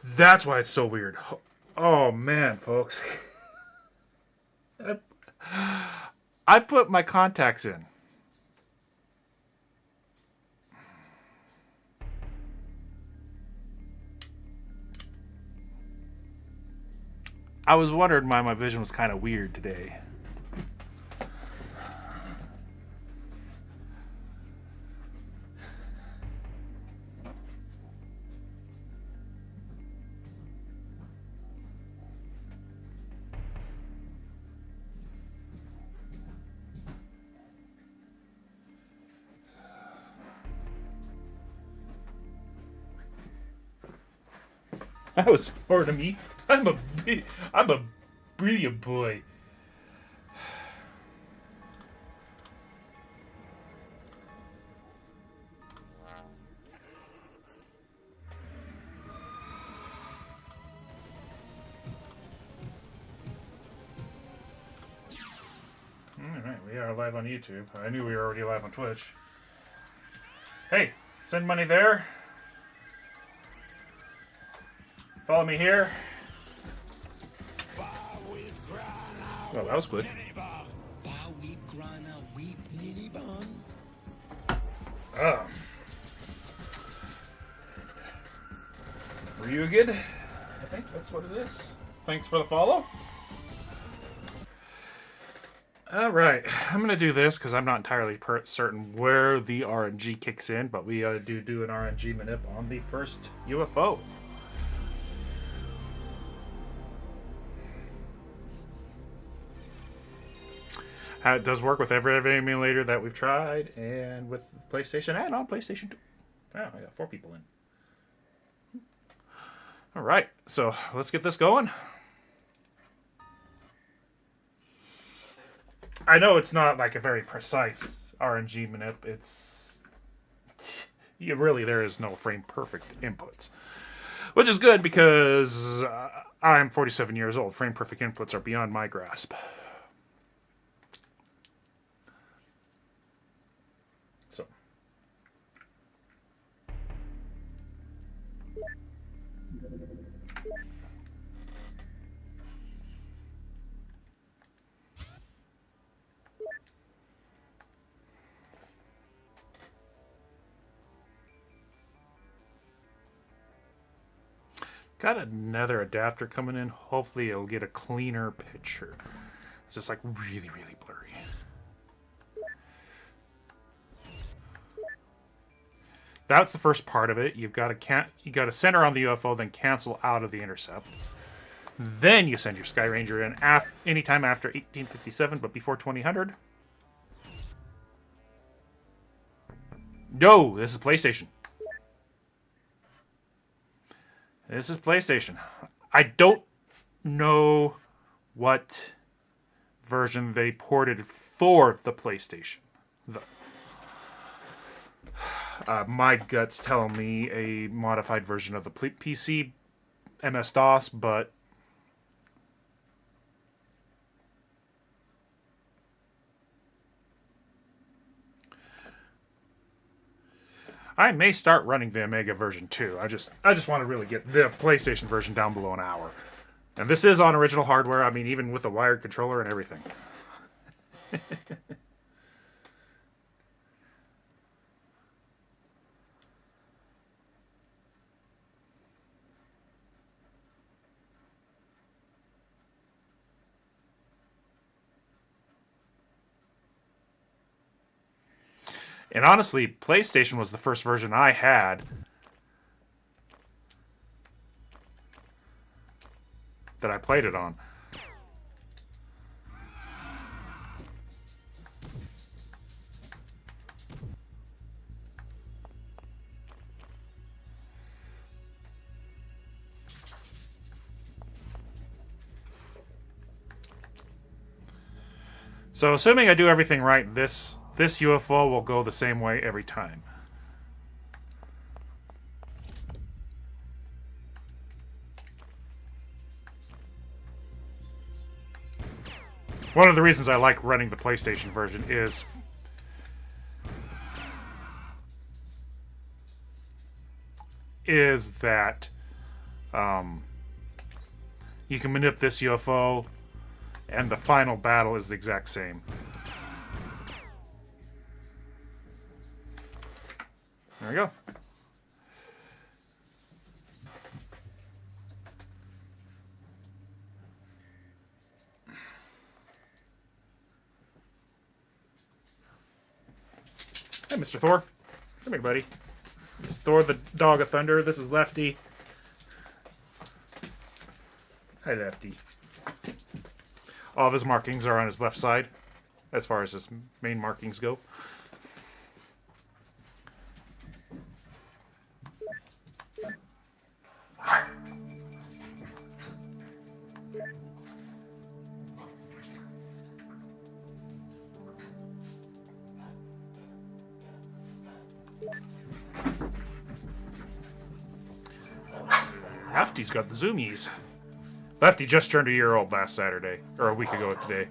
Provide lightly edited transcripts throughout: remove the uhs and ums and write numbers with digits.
That's why it's so weird. Oh man, folks. I put my contacts in. I was wondering why my vision was kind of weird today. That was part of me. I'm a brilliant boy. Alright, we are live on YouTube. I knew we were already live on Twitch. Hey, send money there. Follow me here. Well, that was good. Oh. Were you good? I think that's what it is. Thanks for the follow. Alright, I'm going to do this because I'm not entirely certain where the RNG kicks in, but we do an RNG manip on the first UFO. It does work with every emulator that we've tried, and with PlayStation and on PlayStation 2. Wow, I got 4 people in. Alright, so let's get this going. I know it's not like a very precise RNG manip. There is no frame perfect inputs, which is good because I'm 47 years old. Frame perfect inputs are beyond my grasp. So. Got another adapter coming in. Hopefully it'll get a cleaner picture. It's just like really, really blurry. That's the first part of it. You got to center on the UFO, then cancel out of the intercept. Then you send your Sky Ranger in anytime after 1857, but before 2000. No, this is PlayStation. This is PlayStation. I don't know what version they ported for the PlayStation. My gut's telling me a modified version of the PC MS-DOS, but I may start running the Omega version too. I just want to really get the PlayStation version down below an hour. And this is on original hardware. I mean, even with a wired controller and everything. And honestly, PlayStation was the first version I had that I played it on. So assuming I do everything right, this UFO will go the same way every time. One of the reasons I like running the PlayStation version is that You can manip this UFO, and the final battle is the exact same. There we go. Hey, Mr. Thor. Come here, buddy. This is Thor, the Dog of Thunder. This is Lefty. Hi, Lefty. All of his markings are on his left side, as far as his main markings go. Lefty's got the zoomies. Lefty just turned a year old last Saturday, or a week ago today.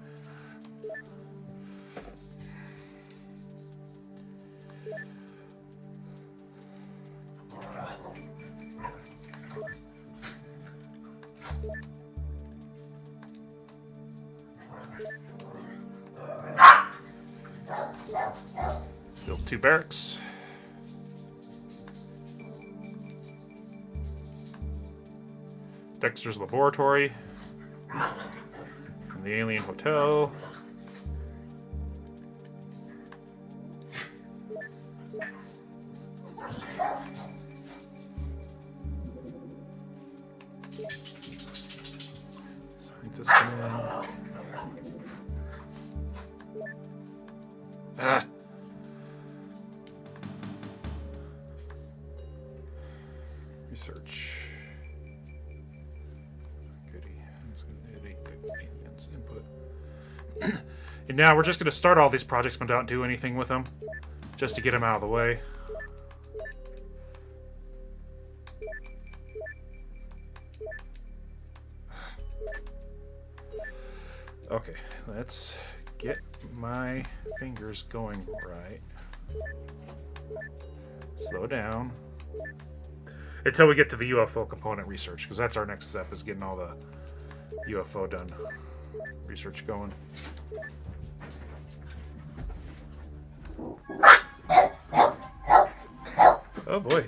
Built 2 barracks. Dexter's laboratory. And the alien hotel. Scientist command. Ah. Research. Input. And now we're just going to start all these projects but don't do anything with them, just to get them out of the way. Okay, let's get my fingers going right. Slow down. Until we get to the UFO component research, because that's our next step, is getting all the UFO done. Research going. Oh boy.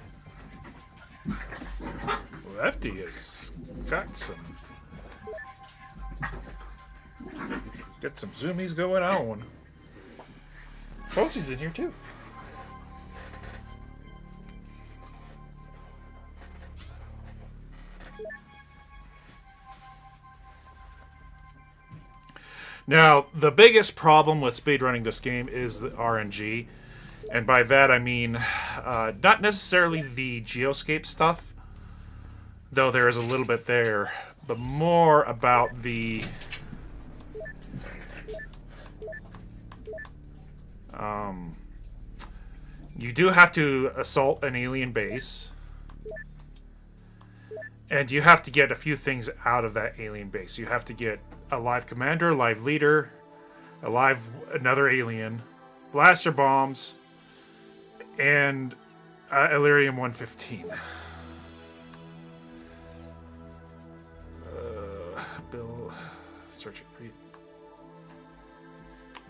Lefty has got some zoomies going on. Posey's in here too. Now, the biggest problem with speedrunning this game is the RNG. And by that I mean not necessarily the geoscape stuff, though there is a little bit there, but more about the you do have to assault an alien base, and you have to get a few things out of that alien base. You have to get a live commander, live leader, another alien, blaster bombs, and Illyrium 115. Bill, search it.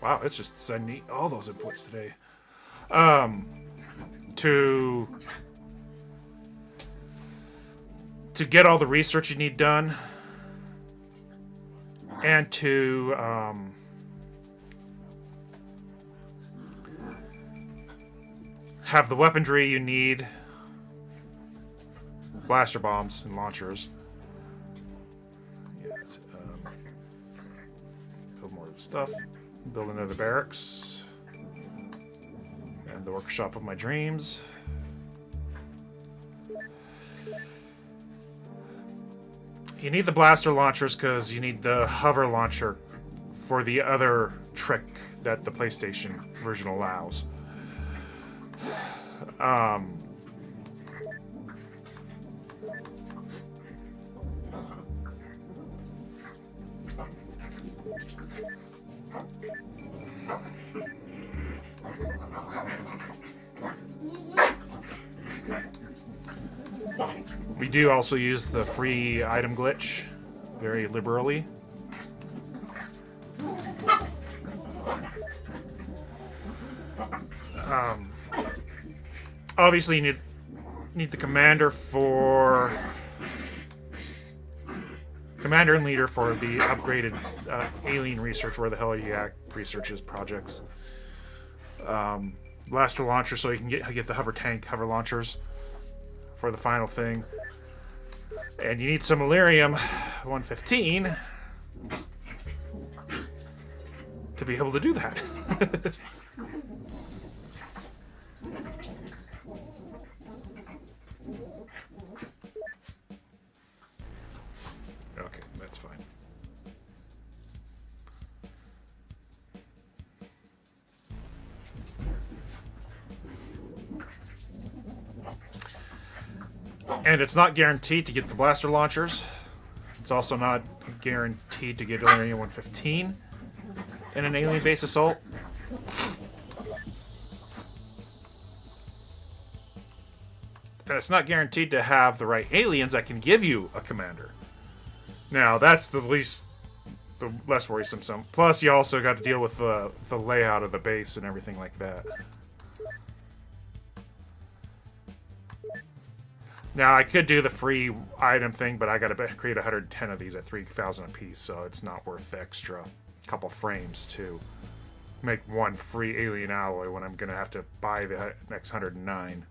Wow, it's just sending all those inputs today. To get all the research you need done, and to have the weaponry you need, blaster bombs and launchers. Yeah, build more stuff. Build another barracks. And the workshop of my dreams. You need the blaster launchers because you need the hover launcher for the other trick that the PlayStation version allows. We do also use the free item glitch very liberally. Obviously, you need the commander and leader for the upgraded alien research, where the hell you at researches projects. Blaster launcher, so you can get the hover launchers for the final thing. And you need some Illyrium 115 to be able to do that. Okay, that's fine. And it's not guaranteed to get the blaster launchers. It's also not guaranteed to get Illyrium 115 in an alien base assault. And it's not guaranteed to have the right aliens that can give you a commander. Now, that's the less worrisome. Plus, you also got to deal with the layout of the base and everything like that. Now, I could do the free item thing, but I got to create 110 of these at 3,000 apiece, so it's not worth the extra couple frames to make one free alien alloy when I'm going to have to buy the next 109.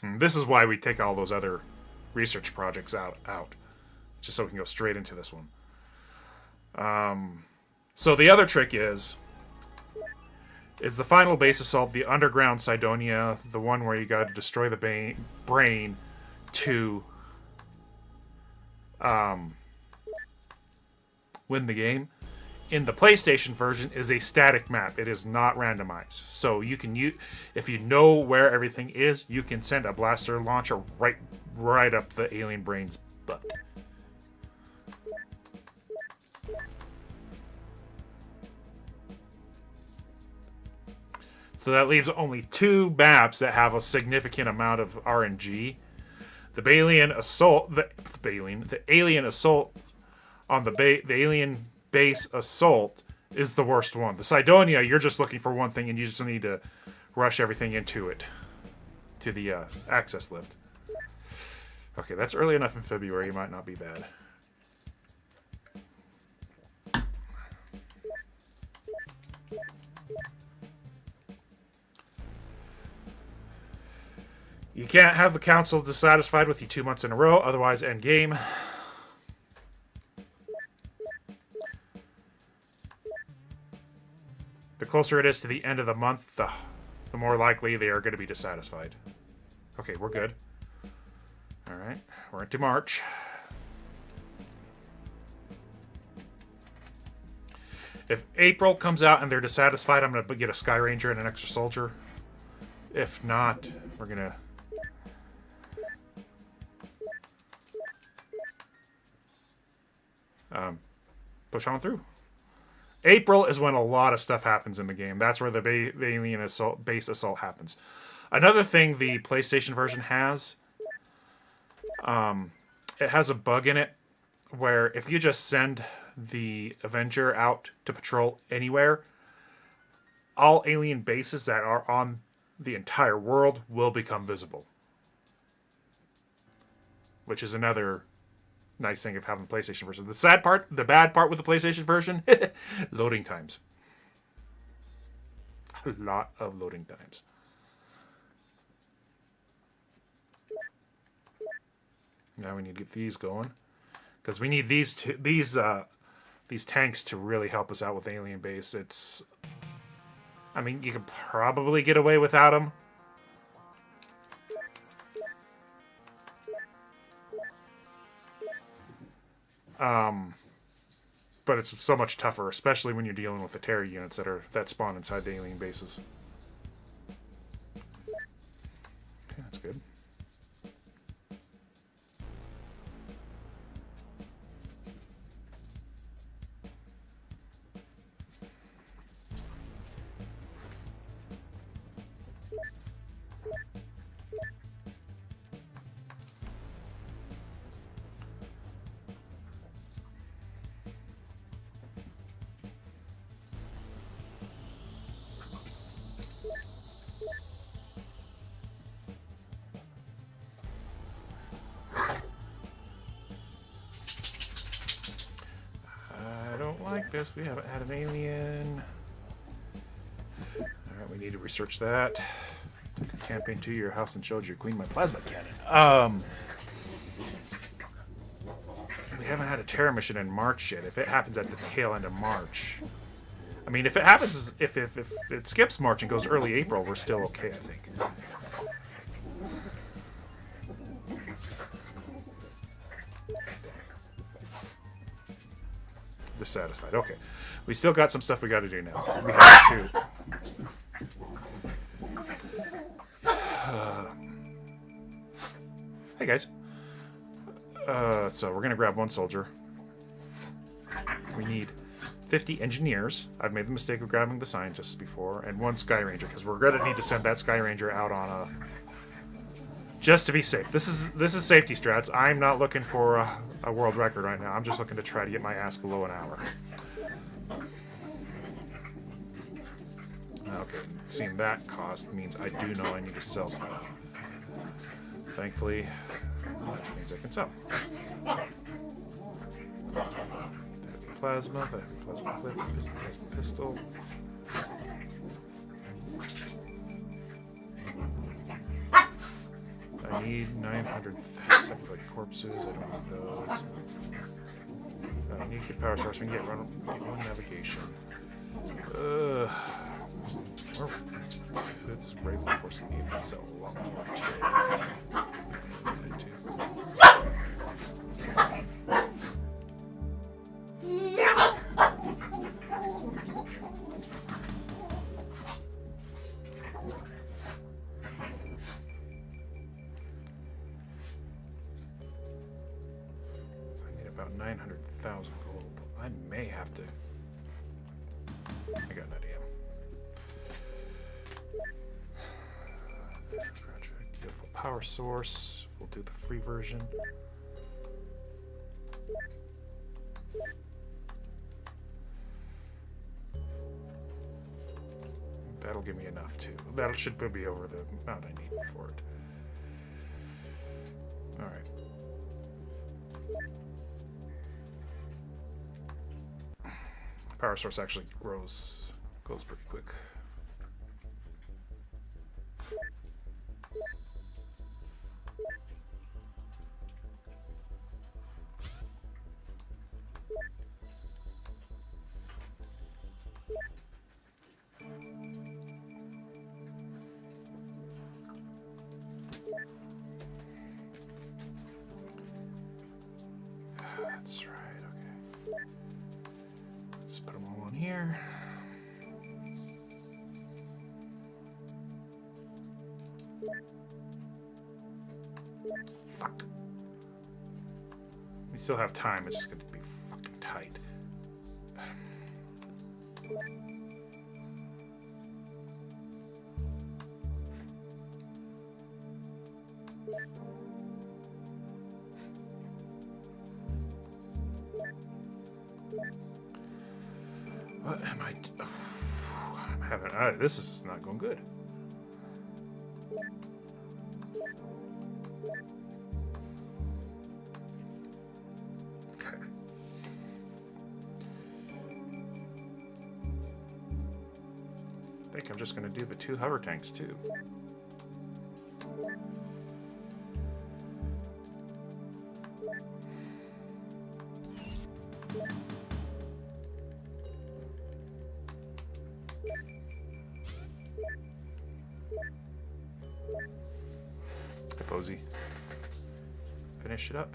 And this is why we take all those other research projects out, just so we can go straight into this one. So the other trick is the final base assault, the underground Cydonia, the one where you got to destroy the brain to win the game. In the PlayStation version, is a static map. It is not randomized. So you can if you know where everything is, you can send a blaster launcher right up the alien brain's butt. So that leaves only 2 maps that have a significant amount of RNG. The alien assault on the alien base assault is the worst one. The Cydonia, you're just looking for one thing and you just need to rush everything into it, to the access lift. Okay, that's early enough in February. It might not be bad. You can't have the council dissatisfied with you 2 months in a row, otherwise end game. The closer it is to the end of the month, the more likely they are going to be dissatisfied. Okay, we're good. Alright, we're into March. If April comes out and they're dissatisfied, I'm going to get a Sky Ranger and an extra soldier. If not, we're going to push on through. April is when a lot of stuff happens in the game. That's where the alien base assault happens. Another thing the PlayStation version has, it has a bug in it where if you just send the Avenger out to patrol anywhere, all alien bases that are on the entire world will become visible. Which is another nice thing of having the PlayStation version. The bad part with the PlayStation version, loading times. A lot of loading times. Now we need to get these going, because we need these tanks to really help us out with alien base. I mean, you could probably get away without them. But it's so much tougher, especially when you're dealing with the terror units that spawn inside the alien bases. Okay, that's good. Guess we haven't had an alien. Alright, we need to research that. Took a campaign to your house and showed your queen my plasma cannon. We haven't had a Terra mission in March yet. If it happens at the tail end of March. I mean, if it happens, if it skips March and goes early April, we're still okay, I think. Dissatisfied. Okay. We still got some stuff we got to do now. We have to. Hey, guys. So we're going to grab one soldier. We need 50 engineers. I've made the mistake of grabbing the scientists before. And one Sky Ranger, because we're going to need to send that Sky Ranger out on a... just to be safe. This is safety strats. I'm not looking for a world record right now. I'm just looking to try to get my ass below an hour. Okay, seeing that cost means I do know I need to sell stuff. Thankfully, there's things I can sell. Heavy plasma, the heavy plasma clip, plasma pistol. I need 900 secondary corpses. I don't need those. I need to get power source. We can get one navigation. It's right before some need to sell a lot more too. I need about 900,000 gold. I may have to. I got an idea. Beautiful power source. We'll do the free version. That'll give me enough too. That should be over the amount I need for it. All right. Power source actually goes pretty quick. That's right, okay. Just put them all in here. Fuck. We still have time, it's just going to be fucking tight. What am I... I'm having... this is not going good. Okay. I think I'm just going to do the 2 hover tanks, too. Posey. Finish it up.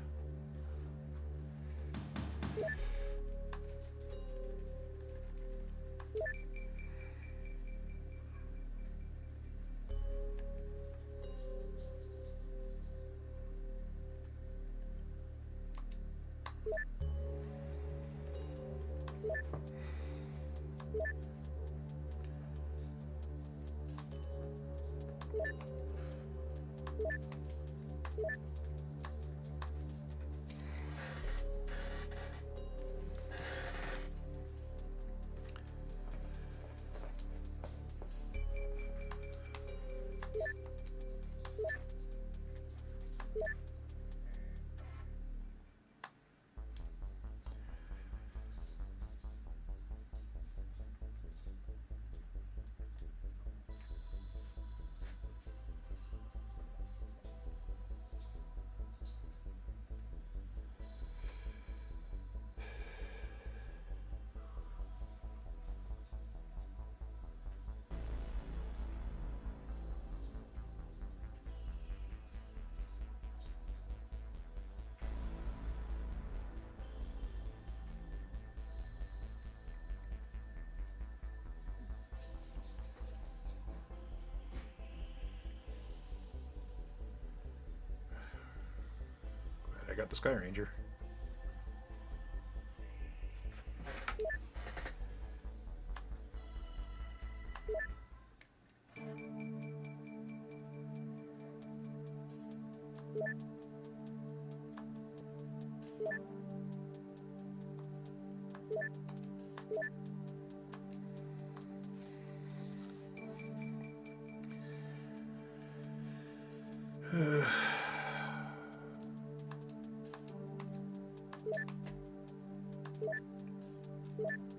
check out the Sky Ranger.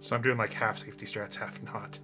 So I'm doing like half safety strats, half not.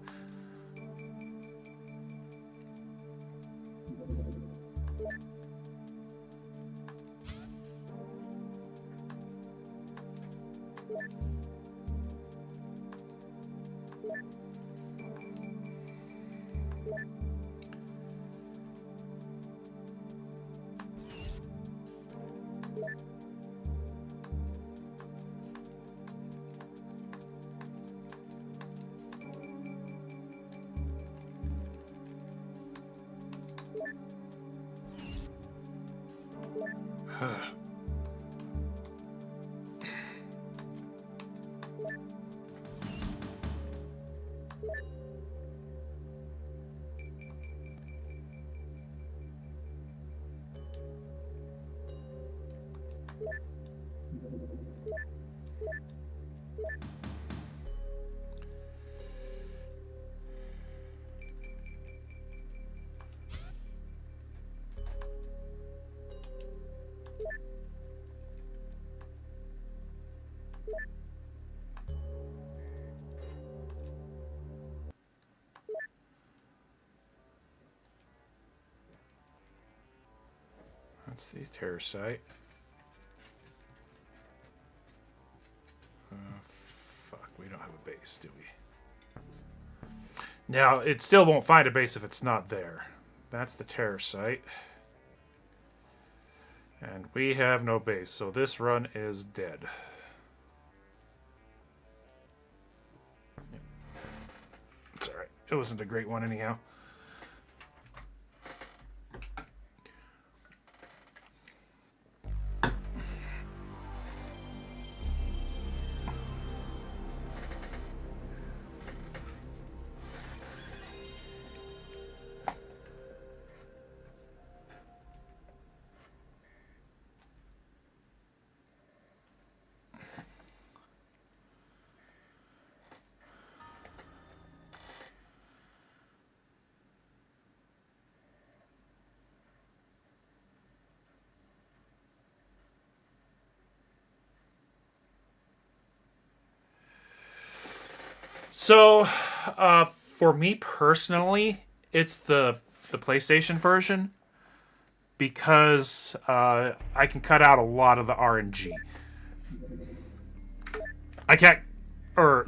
That's the terror site. Fuck, we don't have a base, do we? Now, it still won't find a base if it's not there. That's the terror site. And we have no base, so this run is dead. It's alright. It wasn't a great one anyhow. So, for me personally, it's the PlayStation version because I can cut out a lot of the RNG. I can't, or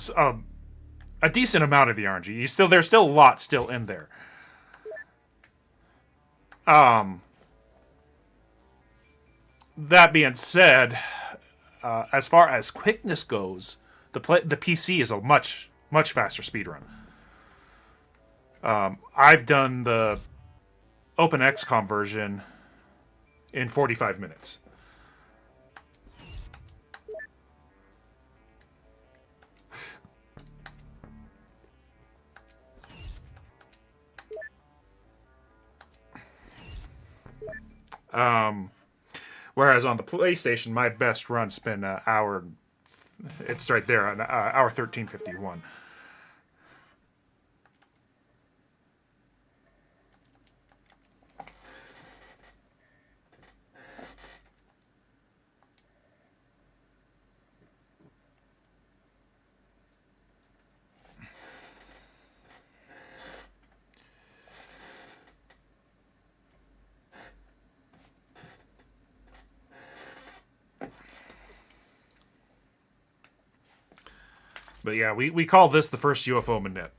a decent amount of the RNG. There's still a lot still in there. That being said, as far as quickness goes, the PC is a much faster speedrun. I've done the OpenXCOM version in 45 minutes. Whereas on the PlayStation, my best run's been an hour. It's right there, an hour 13:51. But yeah, we call this the first UFO manip,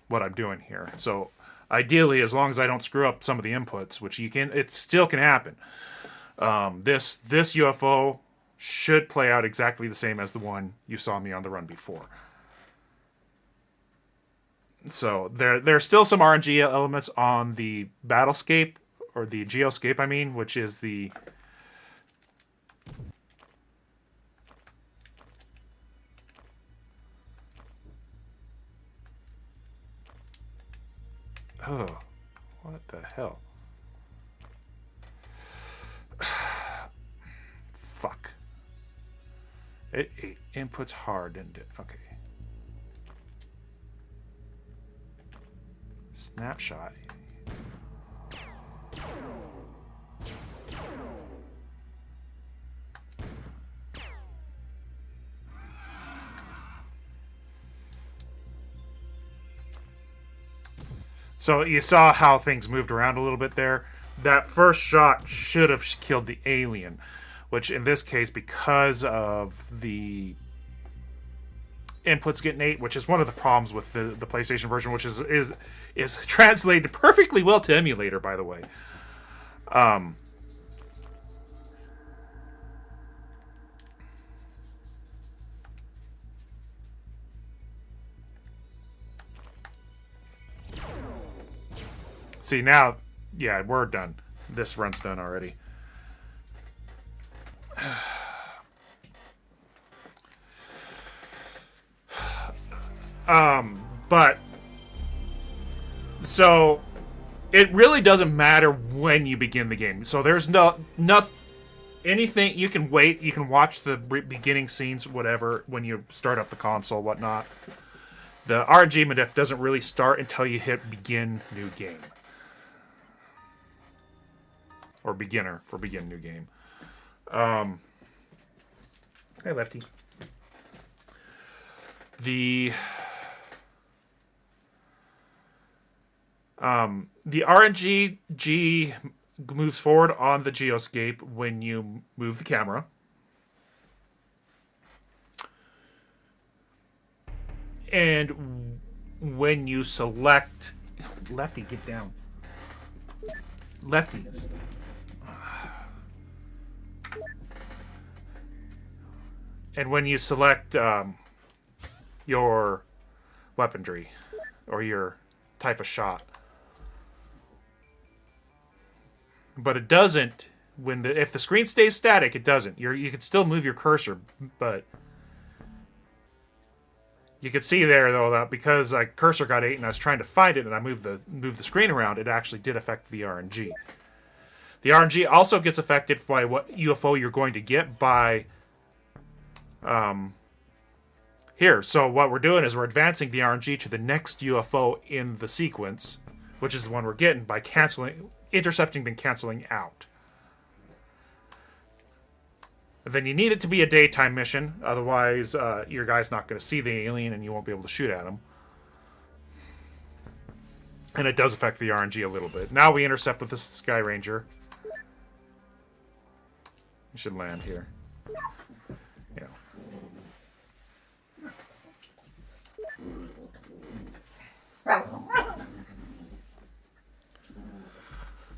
what I'm doing here. So ideally, as long as I don't screw up some of the inputs, which it still can happen. This UFO should play out exactly the same as the one you saw me on the run before. So there's still some RNG elements on the battlescape, or the geoscape, I mean, which is the Oh, what the hell? Fuck. It inputs hard, didn't it? Okay. Snapshot. So you saw how things moved around a little bit there. That first shot should have killed the alien, which in this case, because of the inputs getting 8, which is one of the problems with the PlayStation version, which is translated perfectly well to emulator, by the way. See, now, yeah, we're done. This run's done already. But so it really doesn't matter when you begin the game. So there's anything you can wait. You can watch the beginning scenes, whatever, when you start up the console, whatnot. The RNG manip doesn't really start until you hit begin new game. Or beginner for begin new game. Hey, Lefty. The RNG moves forward on the geoscape when you move the camera. And when you select... Lefty, get down. Lefty. And when you select your weaponry or your type of shot. But it doesn't if the screen stays static, it doesn't. You can still move your cursor, but you can see there though that because cursor got 8 and I was trying to find it and I moved the screen around, it actually did affect the RNG. The RNG also gets affected by what UFO you're going to get by here. So what we're doing is we're advancing the RNG to the next UFO in the sequence, which is the one we're getting by intercepting then canceling out. And then you need it to be a daytime mission, otherwise your guy's not going to see the alien and you won't be able to shoot at him. And it does affect the RNG a little bit. Now we intercept with the Sky Ranger. We should land here. Yeah.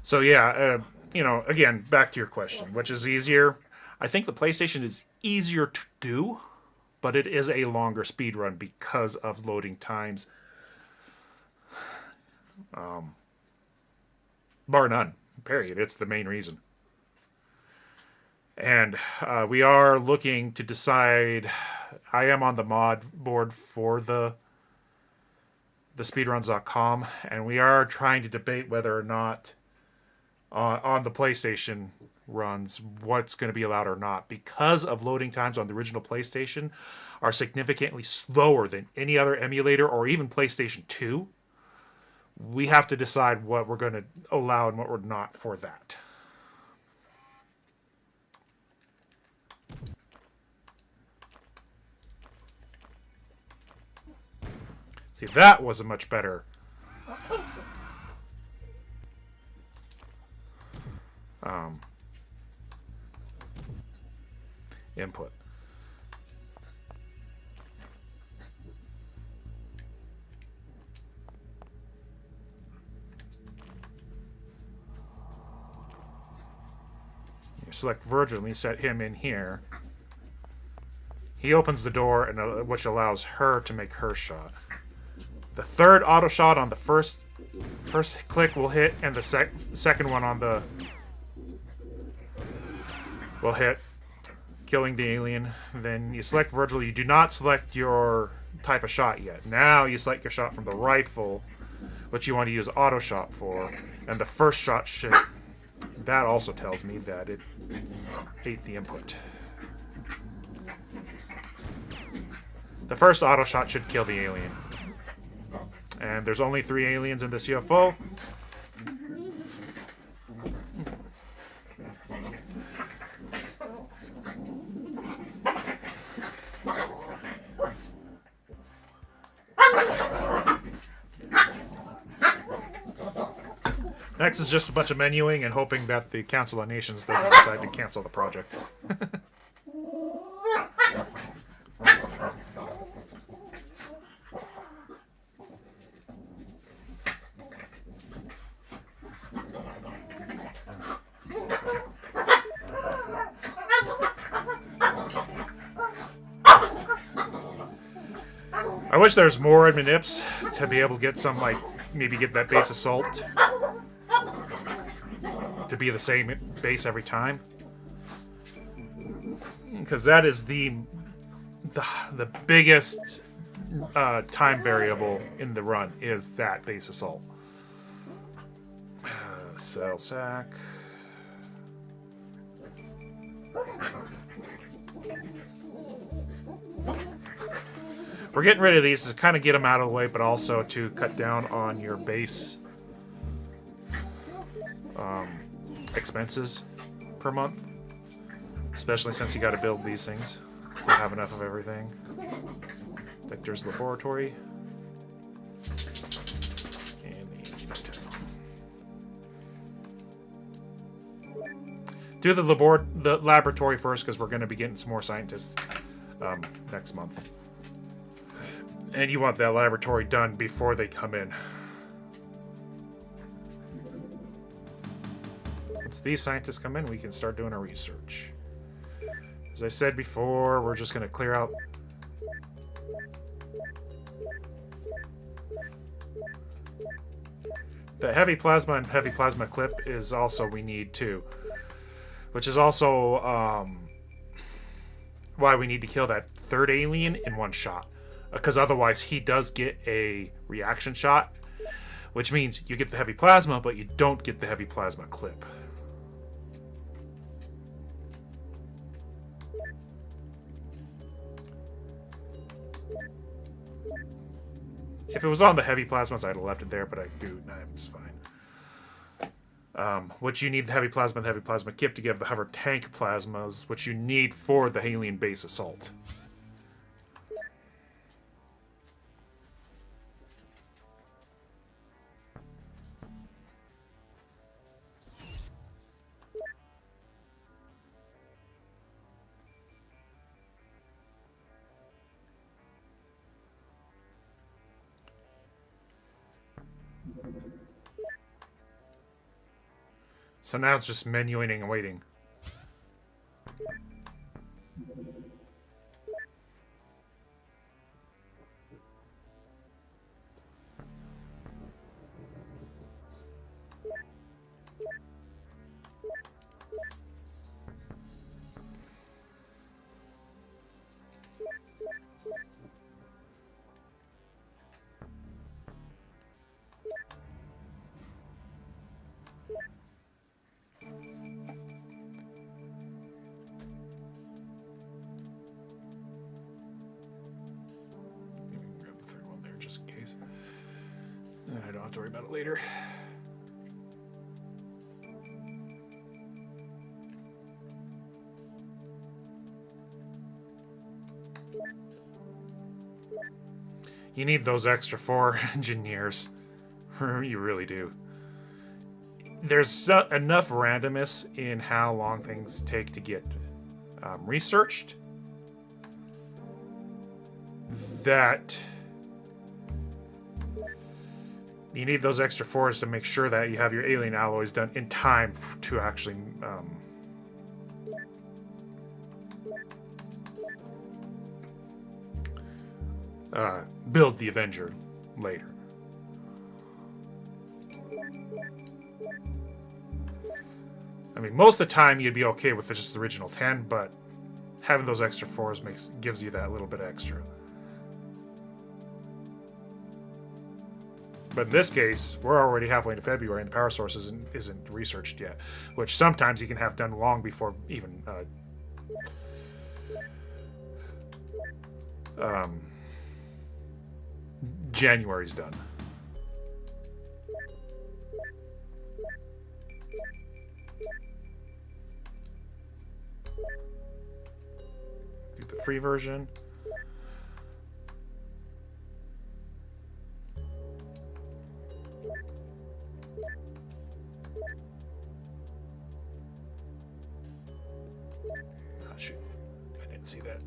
So yeah, again, back to your question, which is easier? I think the PlayStation is easier to do, but it is a longer speed run because of loading times. Bar none, period. It's the main reason. And we are looking to decide. I am on the mod board for the speedruns.com, and we are trying to debate whether or not on the PlayStation runs what's going to be allowed or not, because of loading times on the original PlayStation are significantly slower than any other emulator or even PlayStation 2. We have to decide what we're going to allow and what we're not for that. See, that was a much better input. You select Virgil and you set him in here. He opens the door, and which allows her to make her shot. The third auto shot on the first click will hit, and the second one on the will hit, killing the alien. Then you select Virgil. You do not select your type of shot yet. Now you select your shot from the rifle, what you want to use auto shot for, and the first shot should. That also tells me that it ate the input. The first auto shot should kill the alien. And there's only 3 aliens in this UFO. Next is just a bunch of menuing and hoping that the Council of Nations doesn't decide to cancel the project. I wish there was more adminips to be able to get some, like, maybe get that base assault to be the same base every time, because that is the biggest time variable in the run is that base assault. Cell sack. We're getting rid of these to kind of get them out of the way, but also to cut down on your base expenses per month, especially since you got to build these things to have enough of everything. Victor's laboratory and do the laboratory first, because we're going to be getting some more scientists next month, and you want that laboratory done before they come in. Once these scientists come in, we can start doing our research. As I said before, we're just going to clear out the heavy plasma and heavy plasma clip is also we need too, which is also why we need to kill that third alien in one shot, because otherwise he does get a reaction shot, which means you get the heavy plasma, but you don't get the heavy plasma clip. If it was on the heavy plasmas, I'd have left it there, but I do. Nah, it's fine. What you need the heavy plasma and the heavy plasma kit to give the hover tank plasmas, which you need for the alien base assault. So now it's just menuing and waiting. I don't have to worry about it later. You need those extra 4 engineers. You really do. There's enough randomness in how long things take to get researched that you need those extra 4s to make sure that you have your alien alloys done in time to actually build the Avenger later. I mean, most of the time you'd be okay with just the original 10, but having those extra 4s gives you that little bit extra. But in this case, we're already halfway into February, and the power source isn't researched yet, which sometimes you can have done long before even January's done. Do the free version. Shoot, I didn't see that.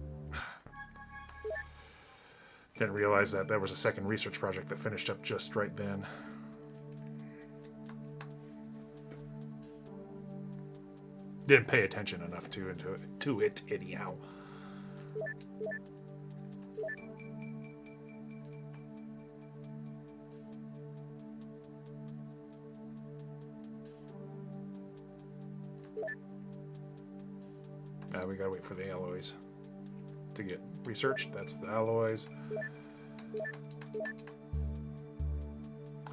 Didn't realize that there was a second research project that finished up just right then. Didn't pay attention enough to it anyhow. We gotta wait for the alloys to get researched. That's the alloys.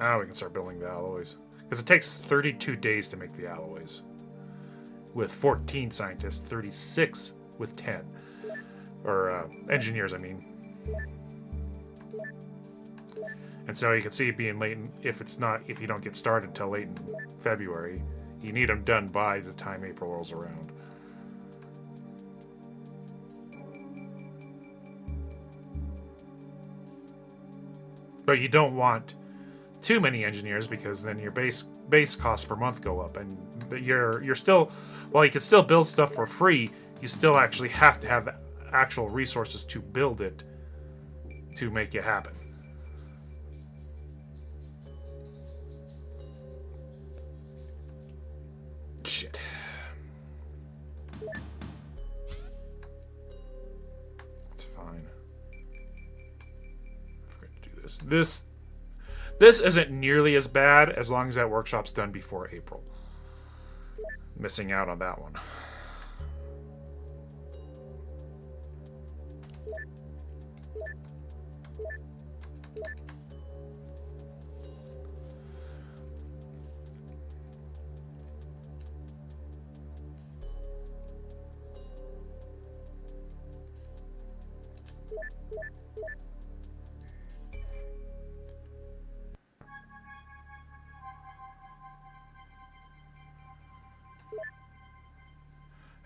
Now we can start building the alloys. Because it takes 32 days to make the alloys. With 14 scientists, 36 with 10. Or engineers, I mean. And so you can see it being late, if you don't get started until late in February, you need them done by the time April rolls around. But you don't want too many engineers, because then your base costs per month go up, and you're still, while you can still build stuff for free, you still actually have to have the actual resources to build it to make it happen. Shit. It's fine. I forgot to do this. This isn't nearly as bad as long as that workshop's done before April. Missing out on that one.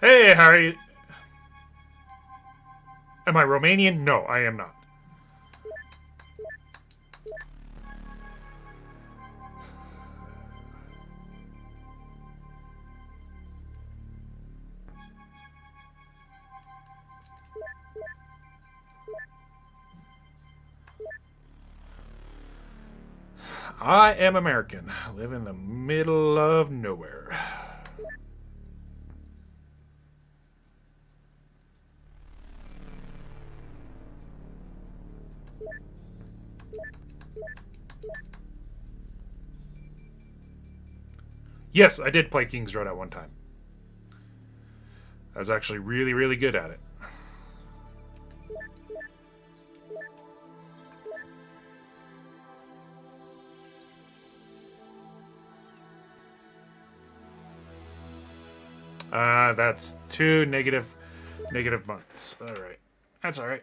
Hey, Harry. Am I Romanian? No, I am not. I am American. I live in the middle of nowhere. Yes, I did play King's Road at one time. I was actually really, really good at it. That's 2 negative months. All right. That's all right.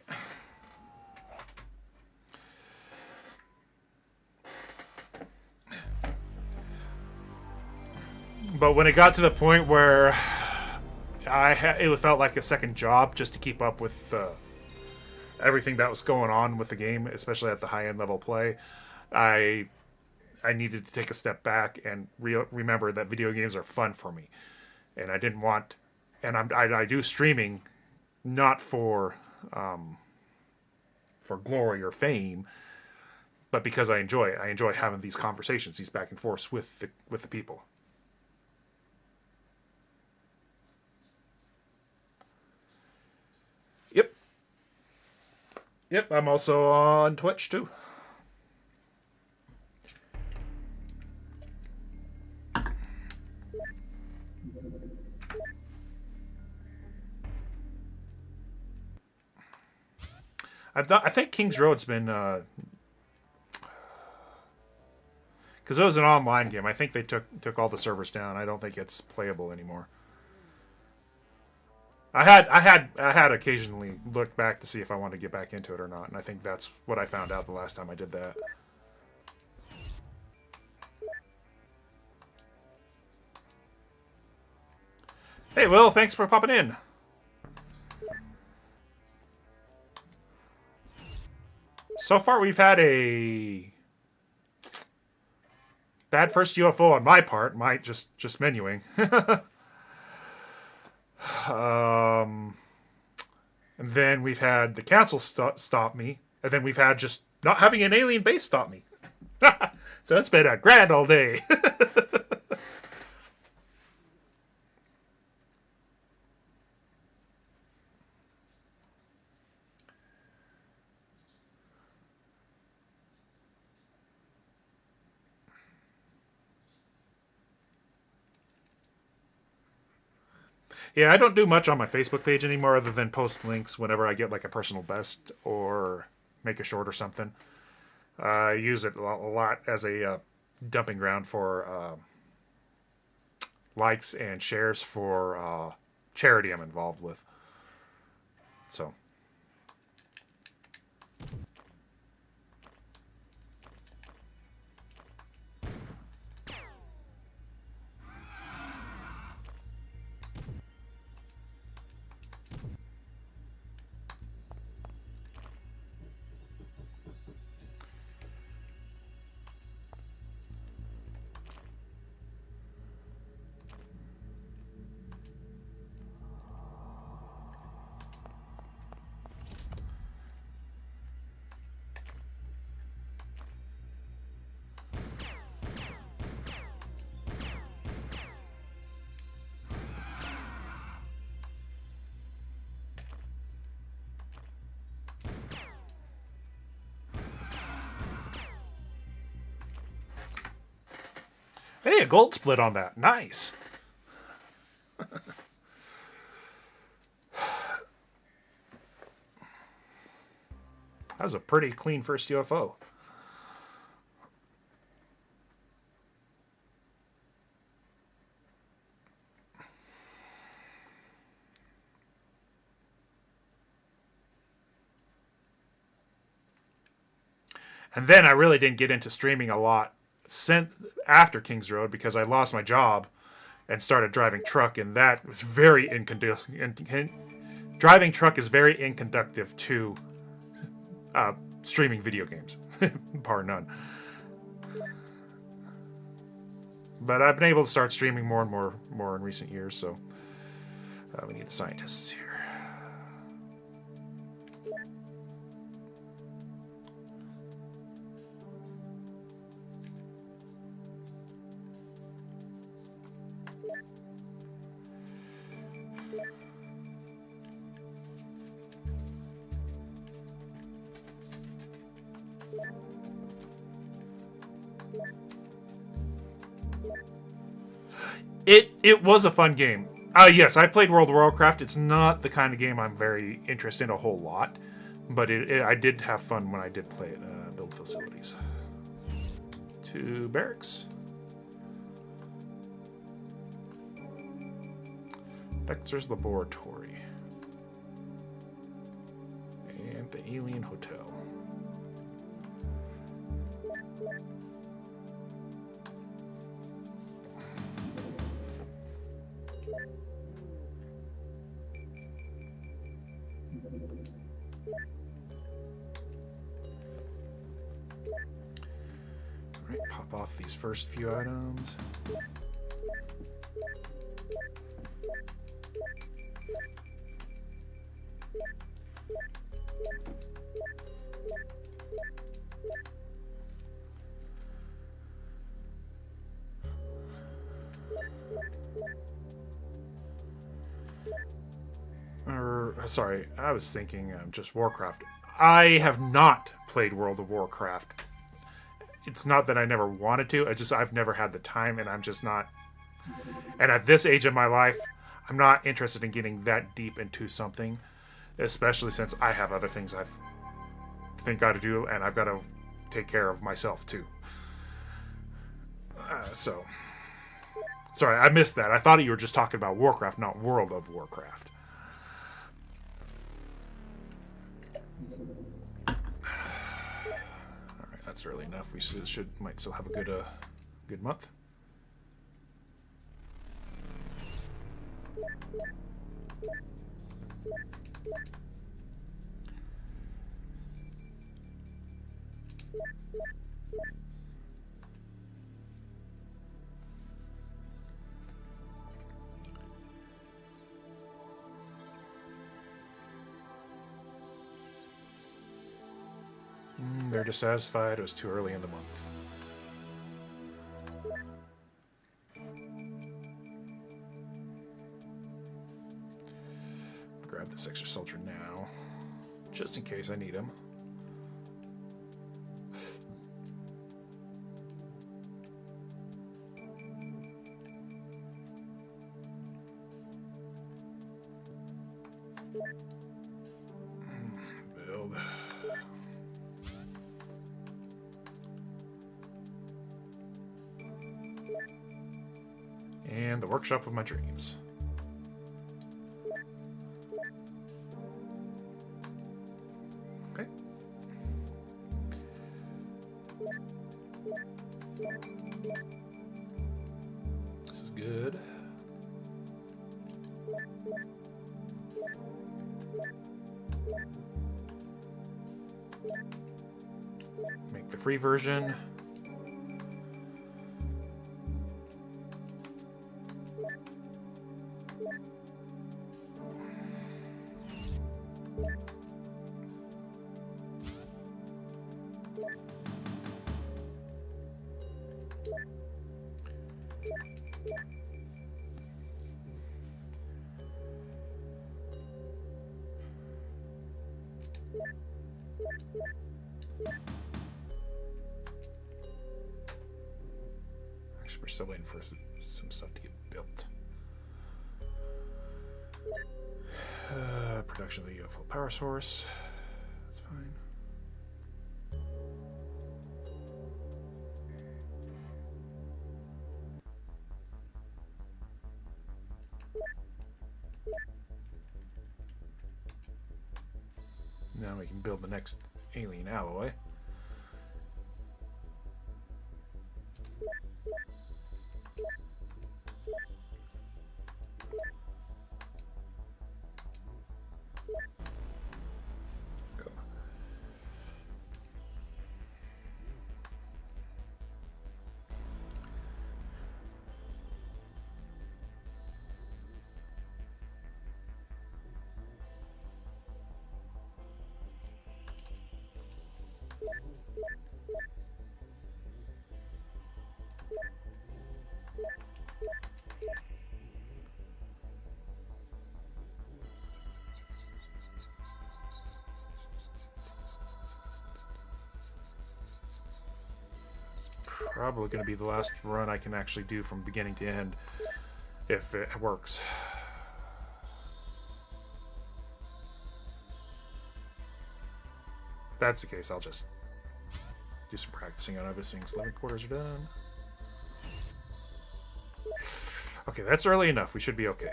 But when it got to the point where it felt like a second job just to keep up with everything that was going on with the game, especially at the high-end level play, I needed to take a step back and remember that video games are fun for me. And I didn't want... And I do streaming not for glory or fame, but because I enjoy it. I enjoy having these conversations, these back and forths with the people. Yep, I'm also on Twitch too. I think King's Road's been Because it was an online game. I think they took all the servers down. I don't think it's playable anymore. I had occasionally looked back to see if I wanted to get back into it or not, and I think that's what I found out the last time I did that. Hey, Will, thanks for popping in. So far, we've had a bad first UFO on my part. Just menuing. And then we've had the council stop me, and then we've had just not having an alien base stop me. So it's been a grand all day. Yeah, I don't do much on my Facebook page anymore other than post links whenever I get like a personal best or make a short or something. I use it a lot as a dumping ground for likes and shares for charity I'm involved with. So. Hey, a gold split on that. Nice. That was a pretty clean first UFO. And then I really didn't get into streaming a lot after Kings Road because I lost my job and started driving truck, and that was very inconducive. Driving truck is very inconducive to streaming video games, bar none. But I've been able to start streaming more and more in recent years, so we need the scientists here. It was a fun game. Yes, I played World of Warcraft. It's not the kind of game I'm very interested in a whole lot, but I did have fun when I did play it. Build facilities. 2 barracks. Dexter's Laboratory. And the Alien Hotel. Alright, pop off these first few items. Sorry, I was thinking just Warcraft. I have not played World of Warcraft. It's not that I never wanted to. I've never had the time, and I'm just not. And at this age of my life, I'm not interested in getting that deep into something, especially since I have other things I've got to do, and I've got to take care of myself too. So, sorry, I missed that. I thought you were just talking about Warcraft, not World of Warcraft. All right, that's early enough. We might still have a good month. They're dissatisfied. It was too early in the month. Grab this extra soldier now, just in case I need him. Build. And the workshop of my dreams. Okay. This is good. Make the free version. Actually, we're still waiting for some stuff to get built. Production of the UFO power source. That's fine. Now we can build the next alien alloy. Probably going to be the last run I can actually do from beginning to end, if it works. If that's the case, I'll just do some practicing on other things. 11 quarters are done. Okay, that's early enough. We should be okay.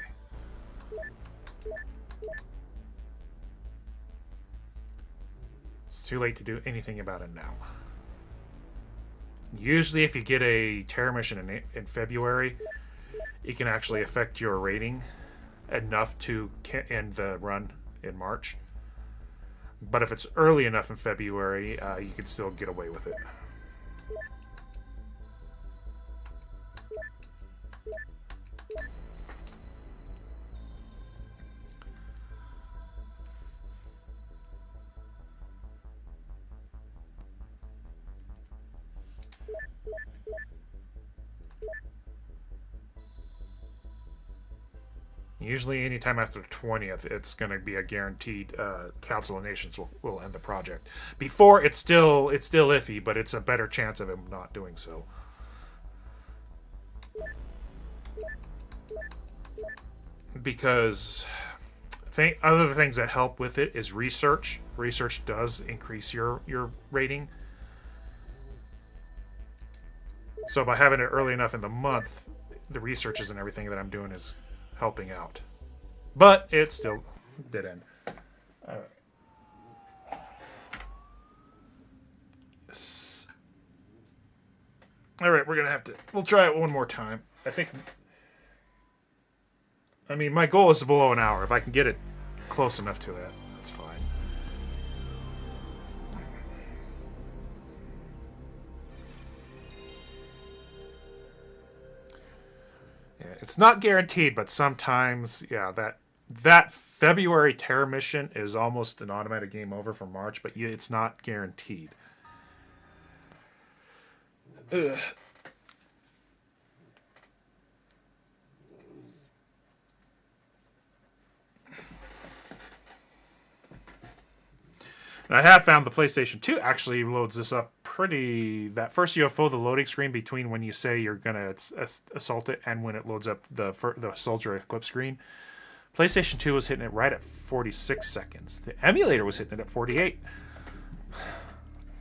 It's too late to do anything about it now. Usually if you get a terror mission in February, it can actually affect your rating enough to end the run in March. But if it's early enough in February, you can still get away with it. Usually anytime after the 20th, it's going to be a guaranteed Council of Nations will end the project. Before, it's still iffy, but it's a better chance of him not doing so. Because other things that help with it is research. Research does increase your rating. So by having it early enough in the month, the researches and everything that I'm doing is helping out. But it's still dead end. All right. All right, we're gonna have to. We'll try it one more time. I think. I mean, my goal is below an hour. If I can get it close enough to that, that's fine. Yeah, it's not guaranteed, but sometimes, yeah, that February terror mission is almost an automatic game over for March, but it's not guaranteed. Ugh. And I have found the PlayStation 2 actually loads this up pretty. That first UFO, the loading screen between when you say you're gonna assault it and when it loads up the soldier eclipse screen, PlayStation 2 was hitting it right at 46 seconds. The emulator was hitting it at 48.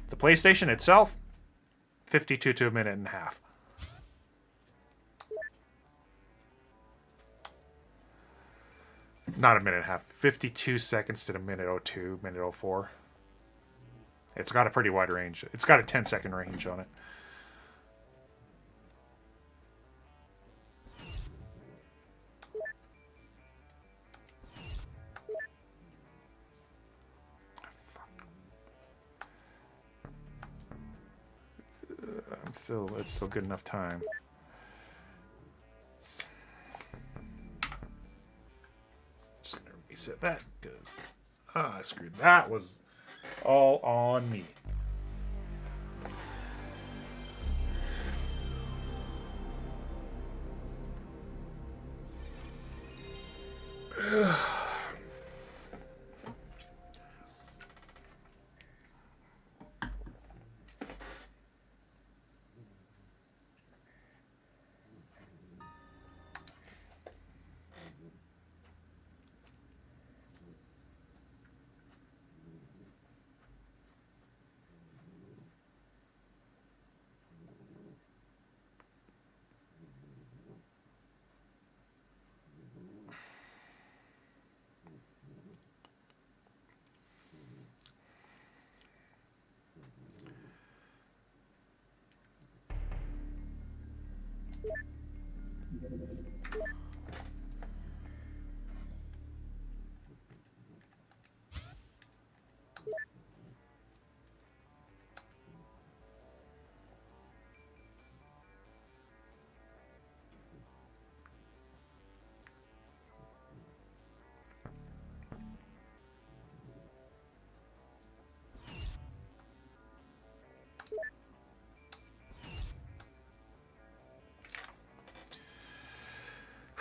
The PlayStation itself, 52 to a minute and a half. Not a minute and a half. 52 seconds to a minute 02, minute 04. It's got a pretty wide range. It's got a 10-second range on it. It's still good enough time. Just gonna reset that because I screwed. That was all on me.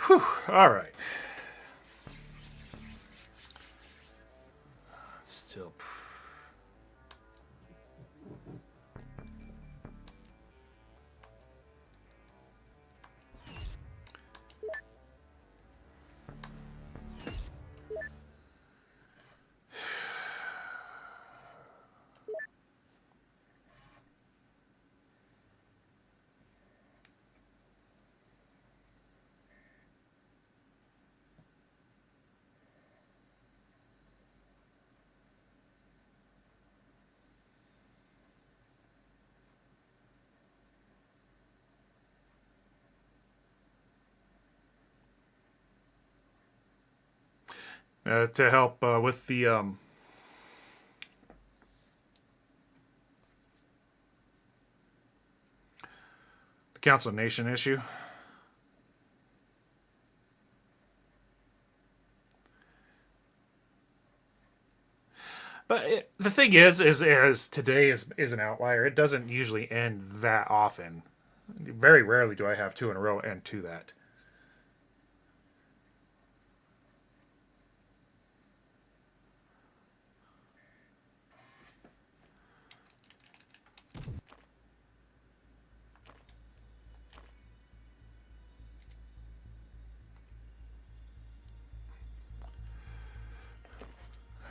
Whew. All right. Still. To help with the Council of Nation issue. But the thing is today is an outlier. It doesn't usually end that often. Very rarely do I have two in a row end to that.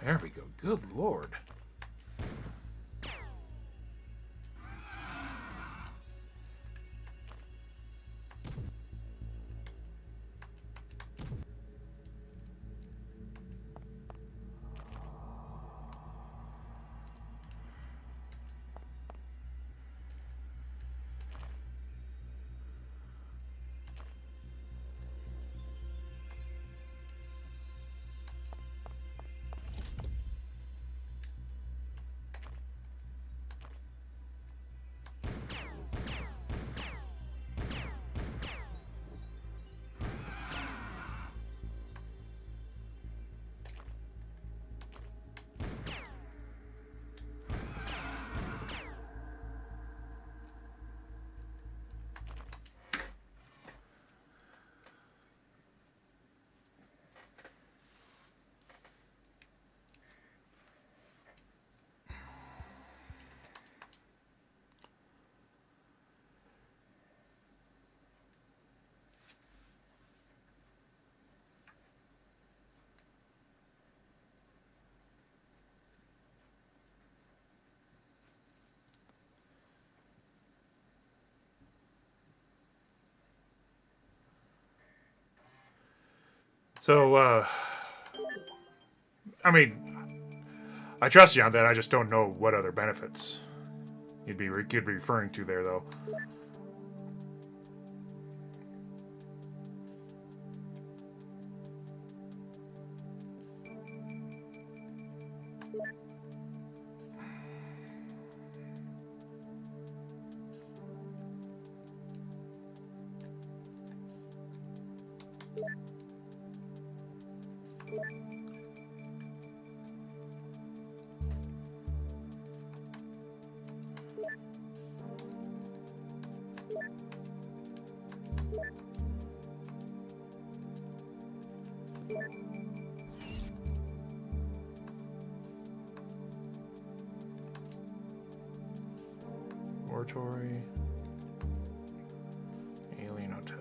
There we go. Good Lord. So, I mean, I trust you on that. I just don't know what other benefits you'd be referring to there, though. Oratory. Alien Hotel.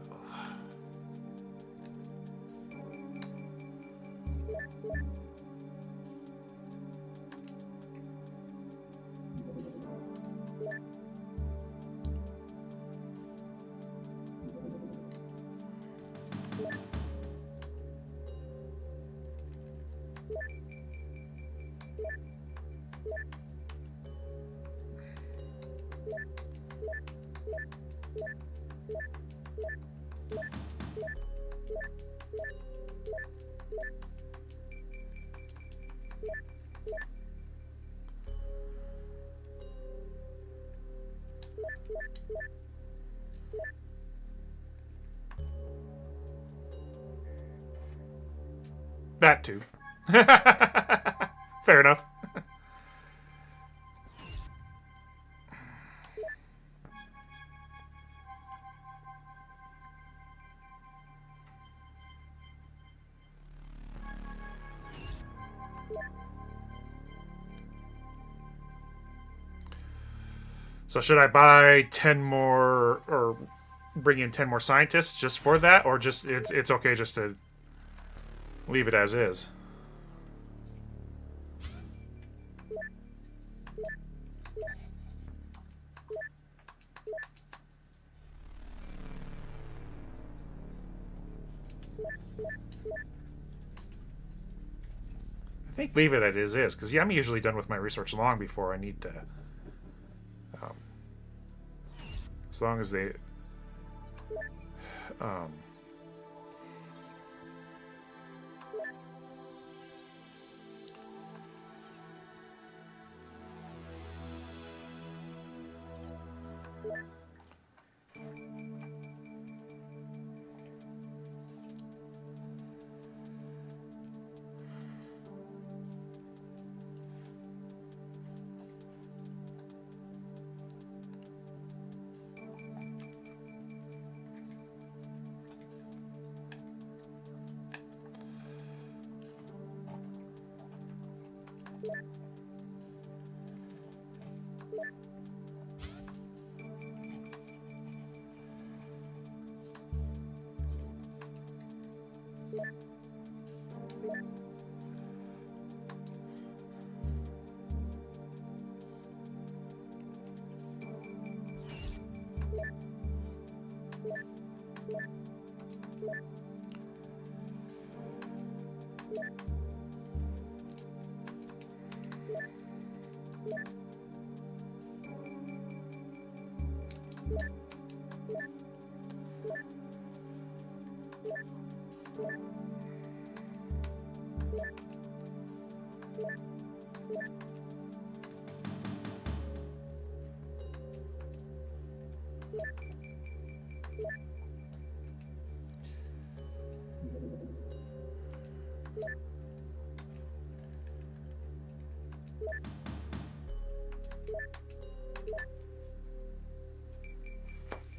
That too. Fair enough. So should I buy 10 more or bring in 10 more scientists just for that, or just it's okay just to leave it as is? I think leave it as is, because yeah, I'm usually done with my research long before I need to. As long as they. Um,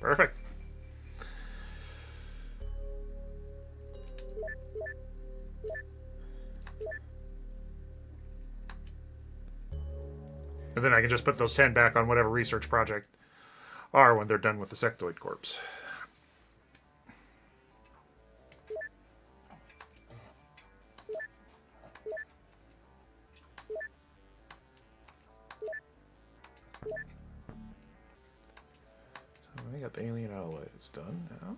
Perfect. And then I can just put those 10 back on whatever research project are when they're done with the sectoid corpse. So I got the alien alloys done now.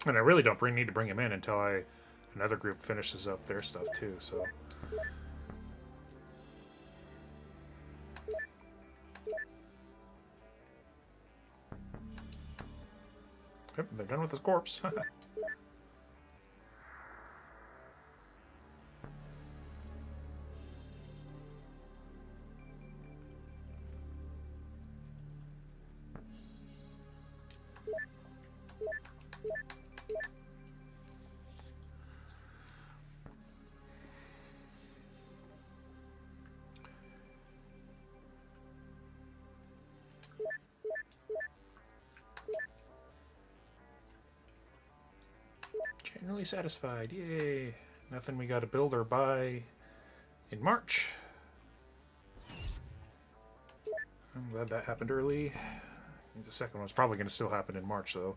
And I really don't need to bring him in until another group finishes up their stuff too. So. Yep, they're done with his corpse. Generally satisfied. Yay. Nothing we got to build or buy in March. I'm glad that happened early. The second one's probably going to still happen in March, though.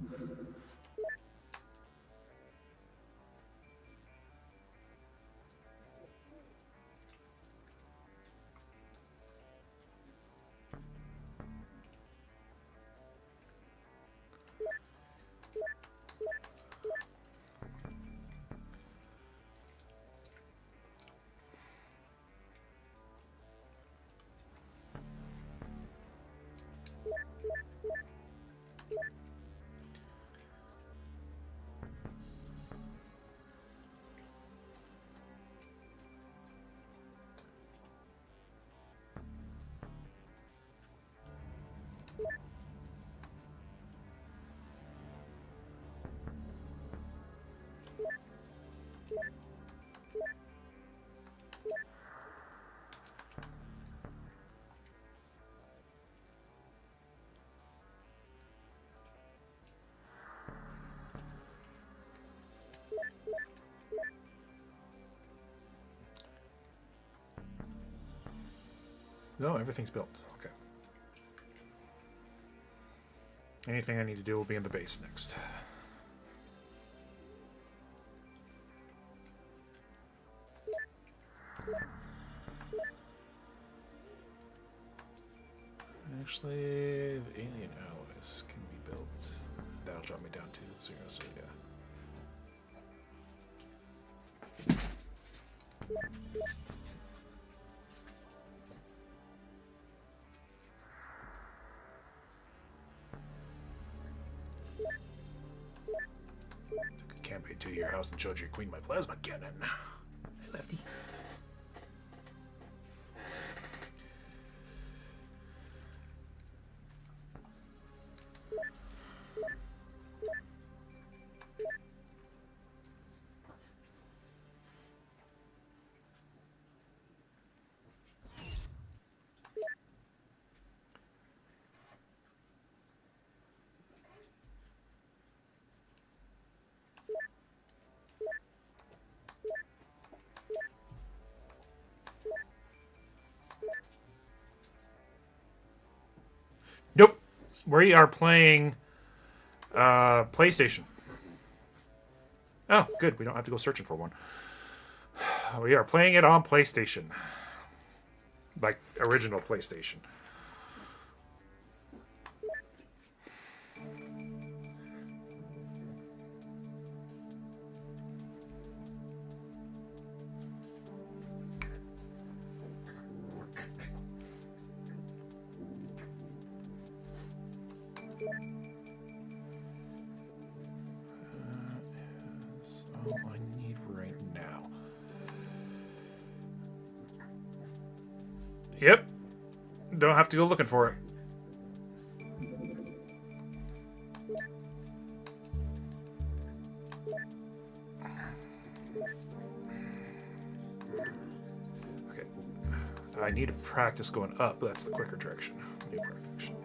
No, everything's built. Okay. Anything I need to do will be in the base next. Actually, the alien alloys can be built. That'll drop me down to 0, so yeah. Campaign to your house and showed your queen my plasma cannon. Hey, Lefty. Nope. We are playing PlayStation. Oh, good. We don't have to go searching for one. We are playing it on PlayStation. Like, original PlayStation. All I need right now. Yep. Don't have to go looking for it. Okay. I need to practice going up. That's the quicker direction. New direction.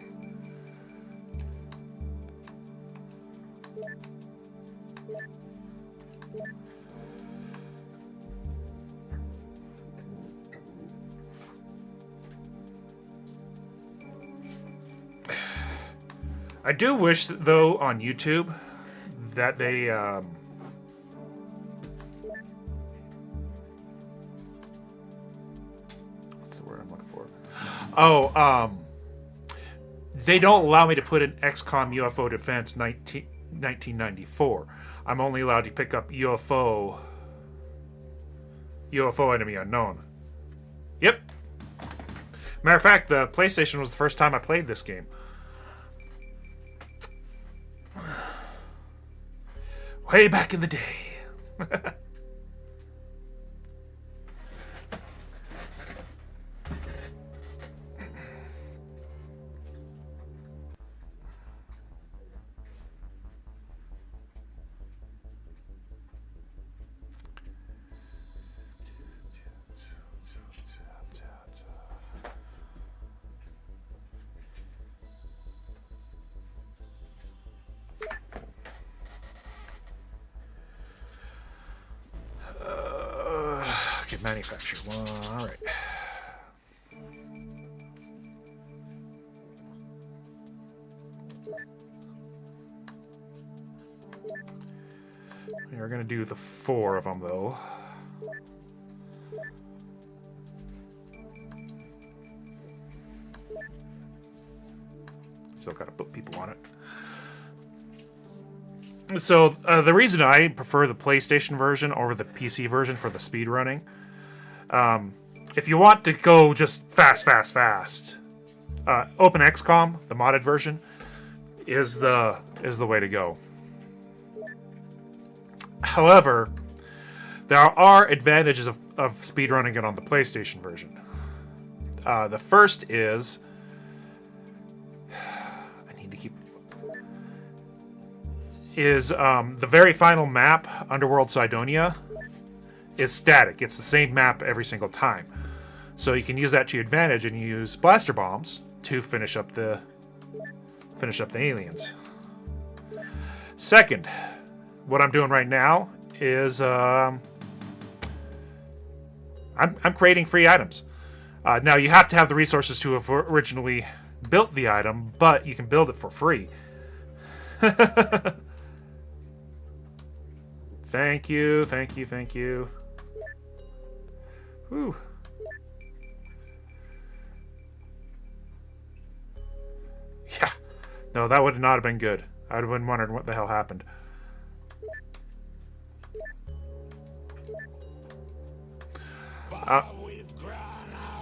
I do wish, though, on YouTube that they what's the word I'm looking for? Oh, they don't allow me to put an XCOM UFO Defense 1994. I'm only allowed to pick up UFO enemy unknown. Yep. Matter of fact, the PlayStation was the first time I played this game. Way back in the day. Manufacture one. All right. We're going to do the 4 of them, though. Still got to put people on it. So, the reason I prefer the PlayStation version over the PC version for the speed running, if you want to go just fast, OpenXCOM, the modded version, is the way to go. However, there are advantages of speedrunning it on the PlayStation version. The first is... I need to keep... Is the very final map, Underworld Cydonia, is static. It's the same map every single time. So you can use that to your advantage and use blaster bombs to finish up the aliens. Second, what I'm doing right now is I'm creating free items. Now you have to have the resources to have originally built the item, but you can build it for free. Thank you. Whew. Yeah. No, that would not have been good. I would have been wondering what the hell happened.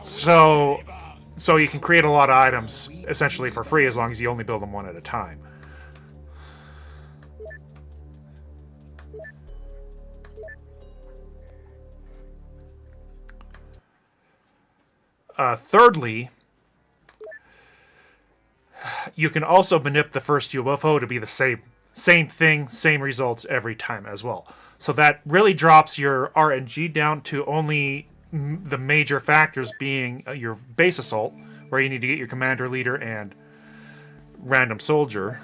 So you can create a lot of items essentially for free as long as you only build them one at a time. Thirdly, you can also manip the first UFO to be the same thing, same results every time as well. So that really drops your RNG down to only the major factors being your base assault, where you need to get your commander, leader, and random soldier.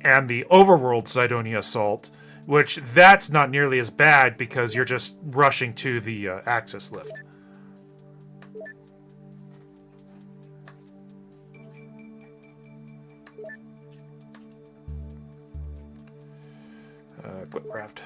And the overworld Cydonia assault, which that's not nearly as bad because you're just rushing to the Axis lift. Quick craft.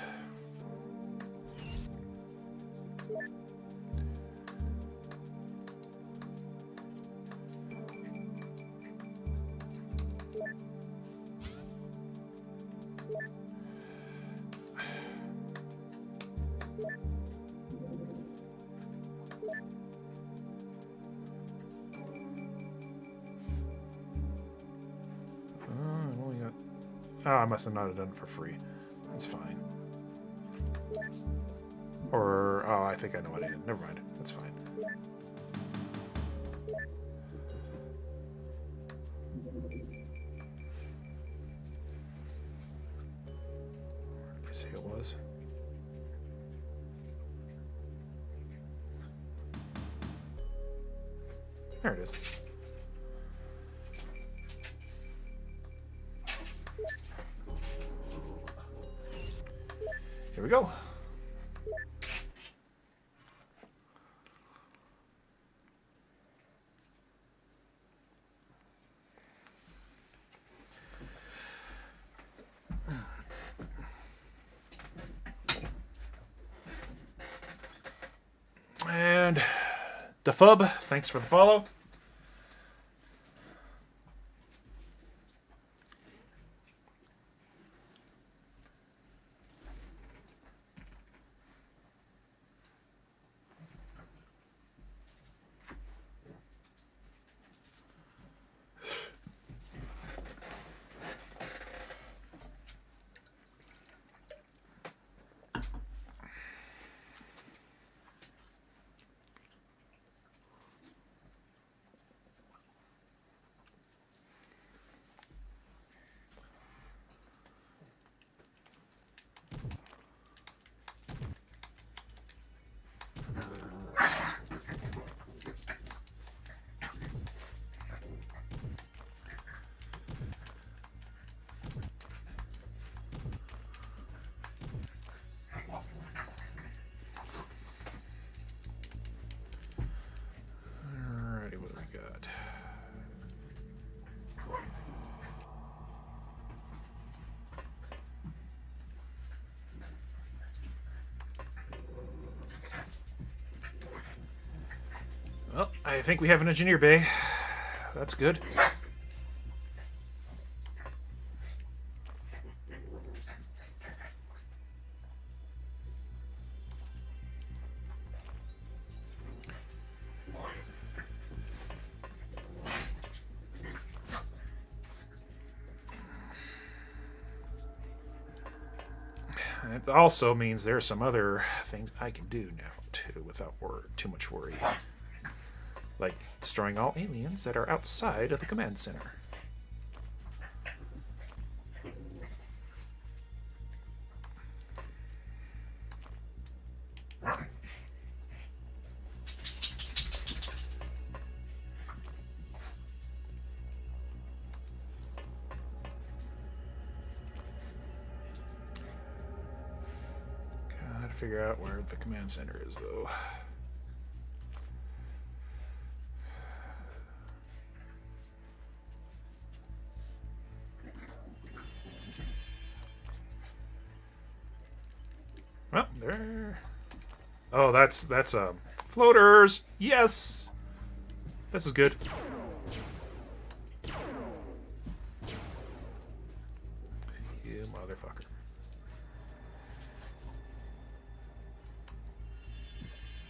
Oh, I must have not done it for free. That's fine. Or, oh, I think I know what I did. Never mind. That's fine. Let's see who it was. There it is. Here we go. And Defub, thanks for the follow. Alrighty, what do we got? Well, I think we have an engineer bay. That's good. It also means there are some other things I can do now, too, without too much worry. Like destroying all aliens that are outside of the command center. Gotta figure out where the command center is, though. Well, there. Oh, that's floaters. Yes, this is good. You motherfucker.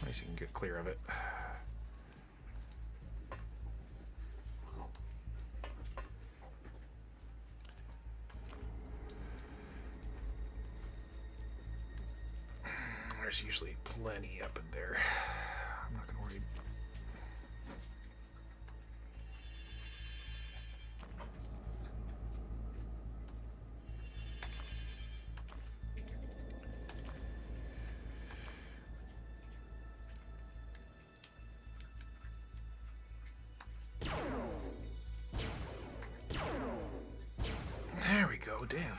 At least you can get clear of it. There's usually plenty up in there. I'm not gonna worry. There we go, damn.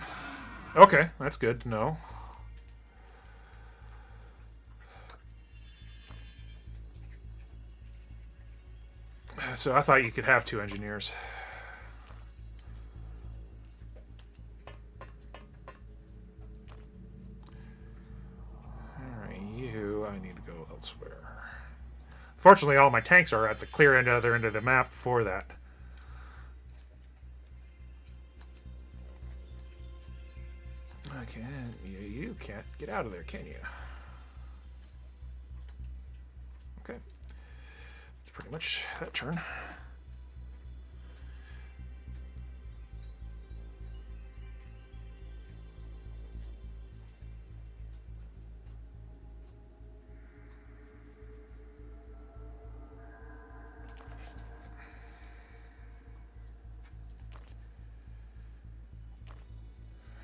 Okay, that's good to know. So I thought you could have 2 engineers. Alright, you, I need to go elsewhere. Fortunately, all my tanks are at the clear end, other end of the map for that. I can't. You can't get out of there, can you? Okay. That's pretty much that turn.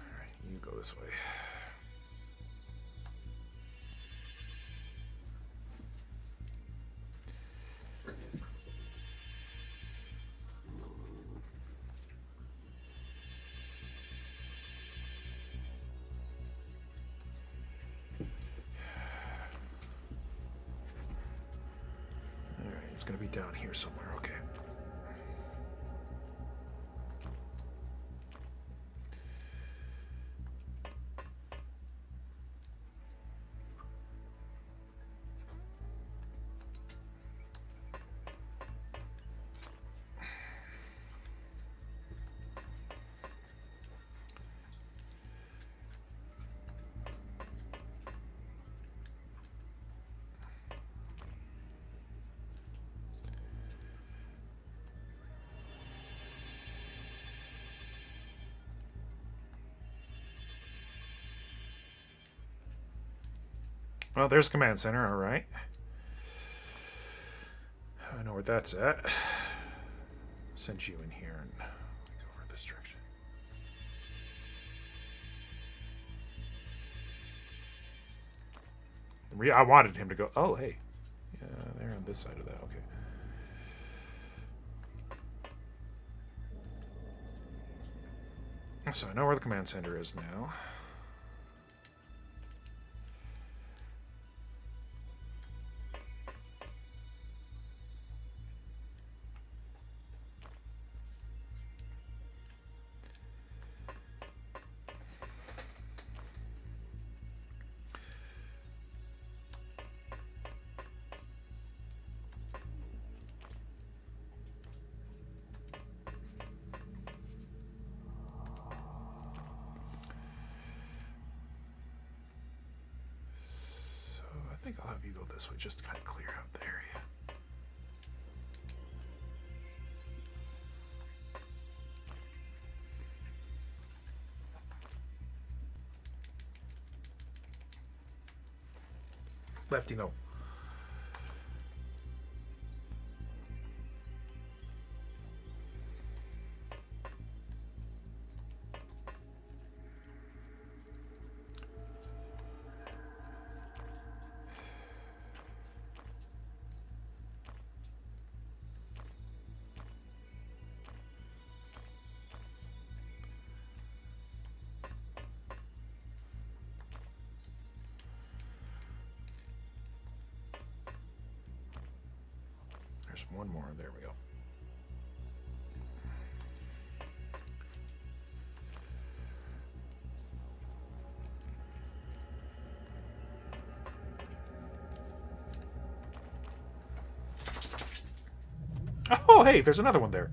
Alright, you go this way. It's going to be down here somewhere, okay. Well, there's command center. All right. I know where that's at. Send you in here and go over this direction. I wanted him to go. Oh, hey. Yeah, they're on this side of that. Okay. So I know where the command center is now. I think I'll have you go this way just to kind of clear out the area. Lefty, no. There's one more. There we go. Oh, hey, there's another one there.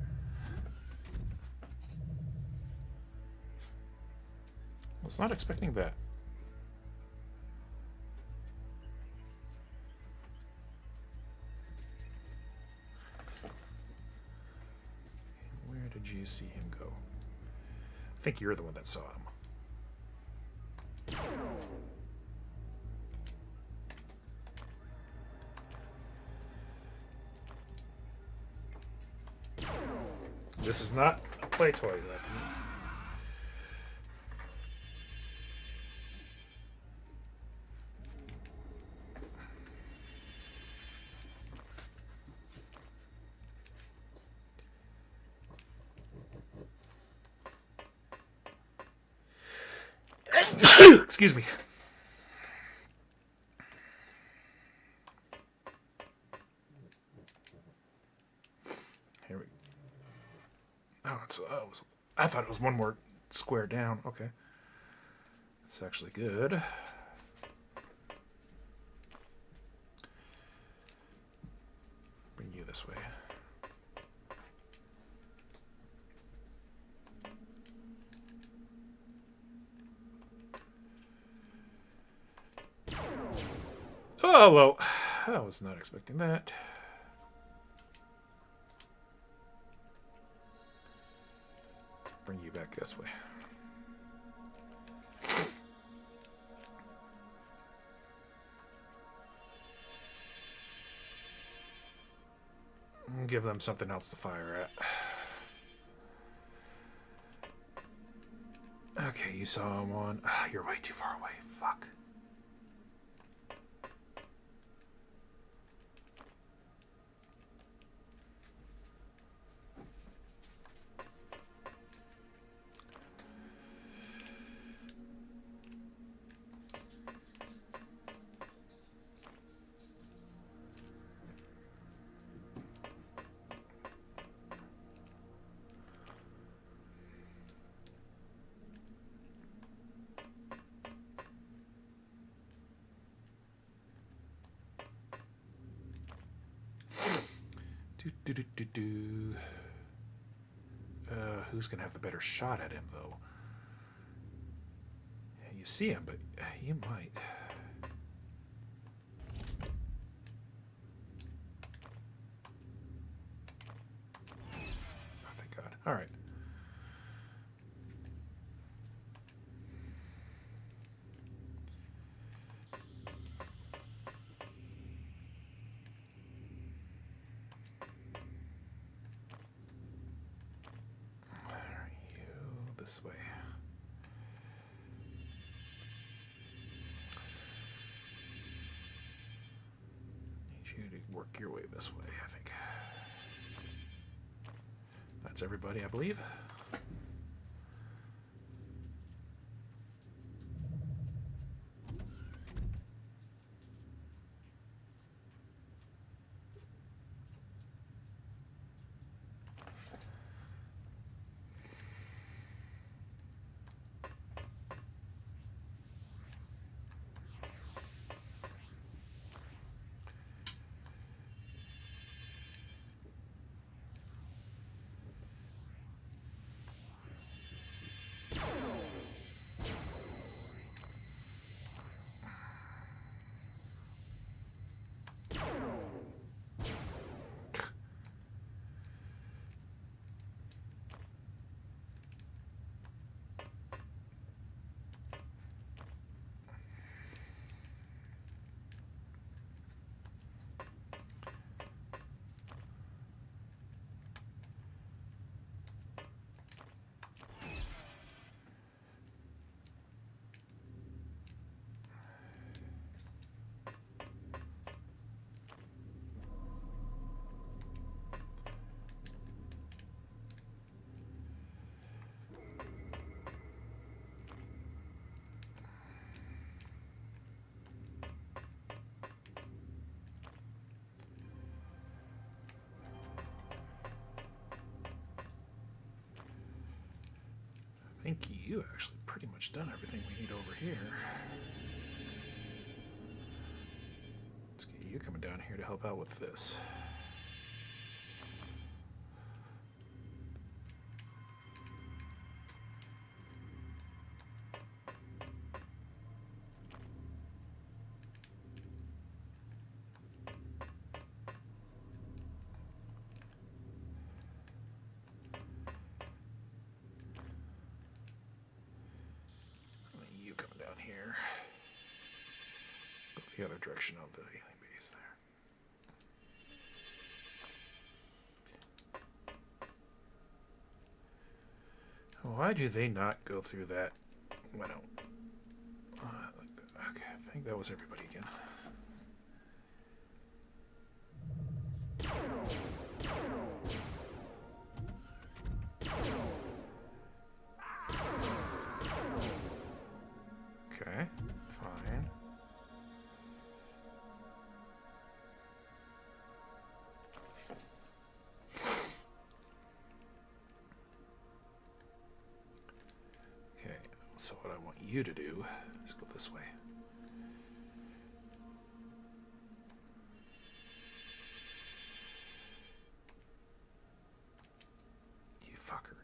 I was not expecting that. Where did you see him go? I think you're the one that saw him. This is not a play toy, Lefty. Excuse me. Here we go. Oh, I thought it was one more square down. Okay. That's actually good. Bring you this way. Oh, well, I was not expecting that. Let's bring you back this way. Give them something else to fire at. Okay, you saw one. You're way too far away. Fuck. Who's gonna have the better shot at him, though? You see him, but you might. Oh, thank God. All right. you to work your way this way, I think. That's everybody, I believe. I think you actually pretty much done everything we need over here. Let's get you coming down here to help out with this. The other direction of the alien base there. Why do they not go through that window? Okay, I think that was everybody again. Okay, fine. Okay, so what I want you to do is go this way. You fucker.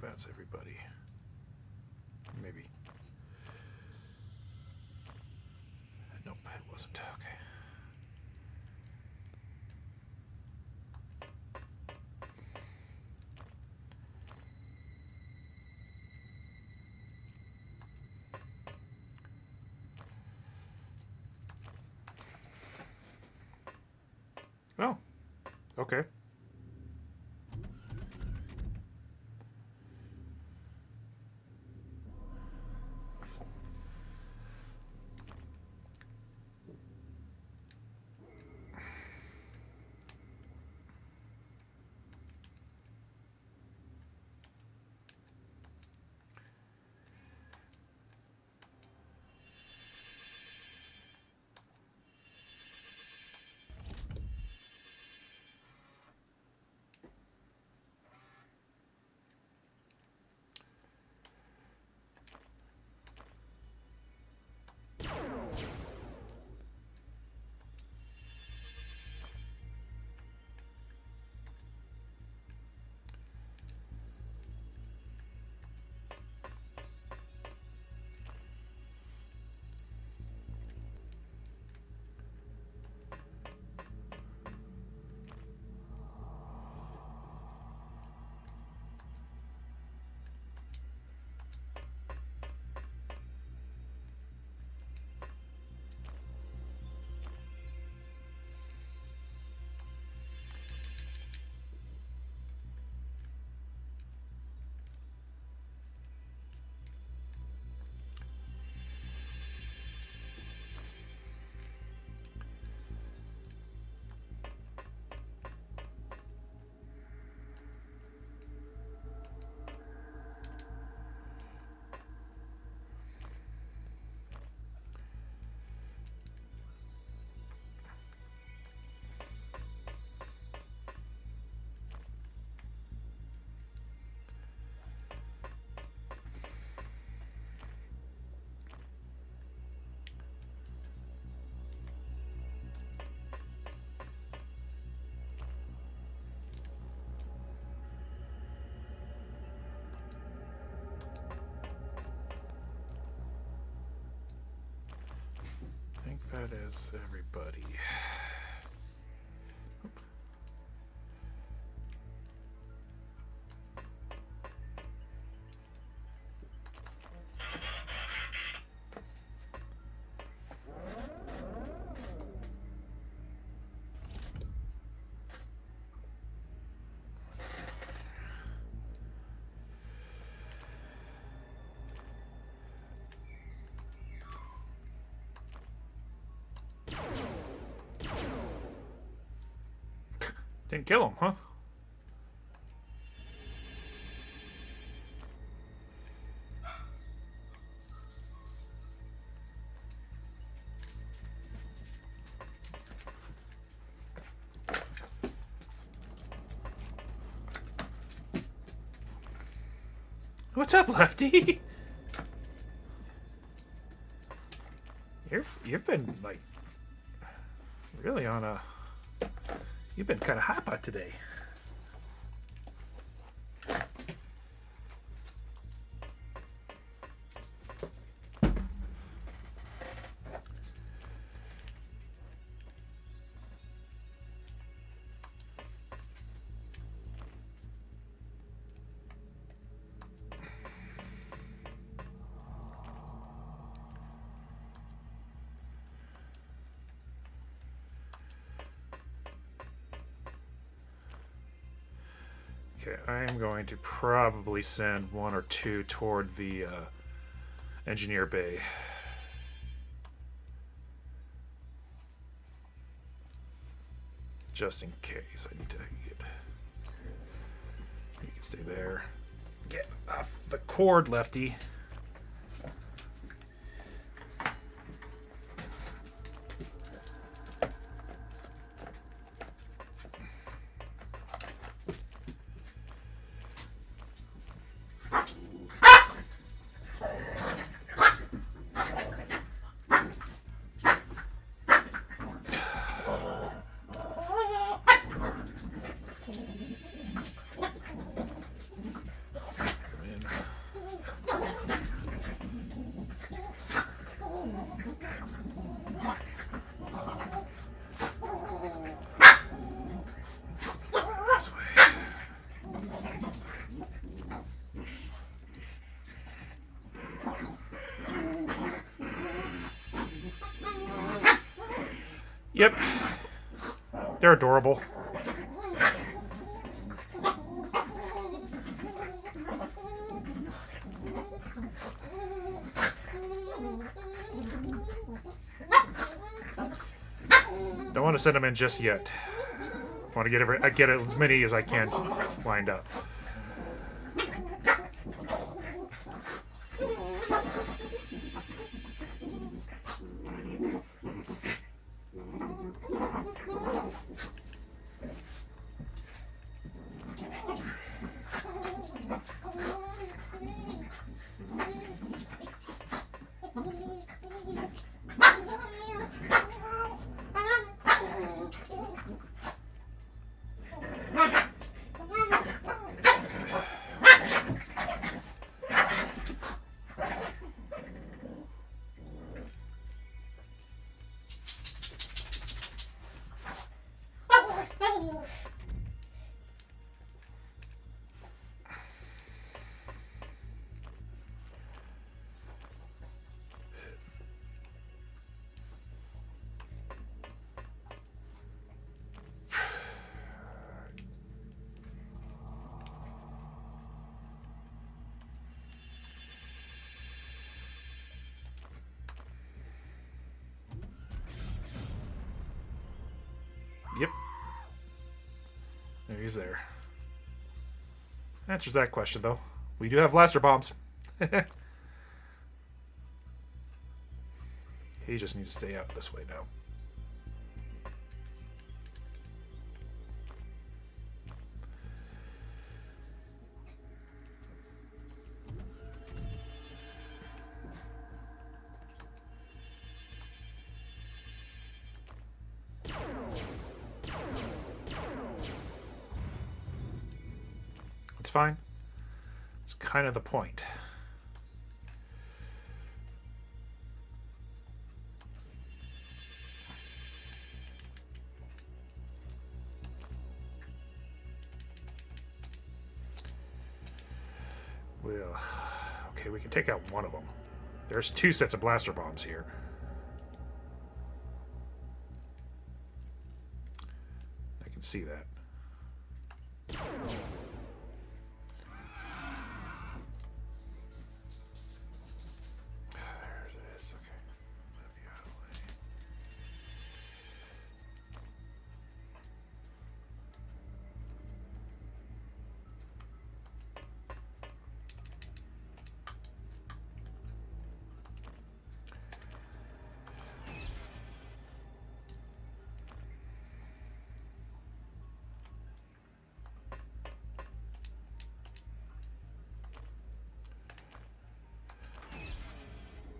that's everybody. Maybe. Nope, it wasn't. Okay. Oh, okay. I think that is everybody. Didn't kill him, huh? What's up, Lefty? You've been like really on a. You've been kind of hot pot today. Okay, I am going to probably send one or two toward the engineer bay. Just in case I need to get. You can stay there. Get off the cord, Lefty. Yep. They're adorable. Don't want to send them in just yet. Want to get as many as I can lined up. Yep. He's there. Answers that question, though. We do have blaster bombs. He just needs to stay out this way now. It's fine. It's kind of the point. Well, okay, we can take out one of them. There's 2 sets of blaster bombs here. I can see that.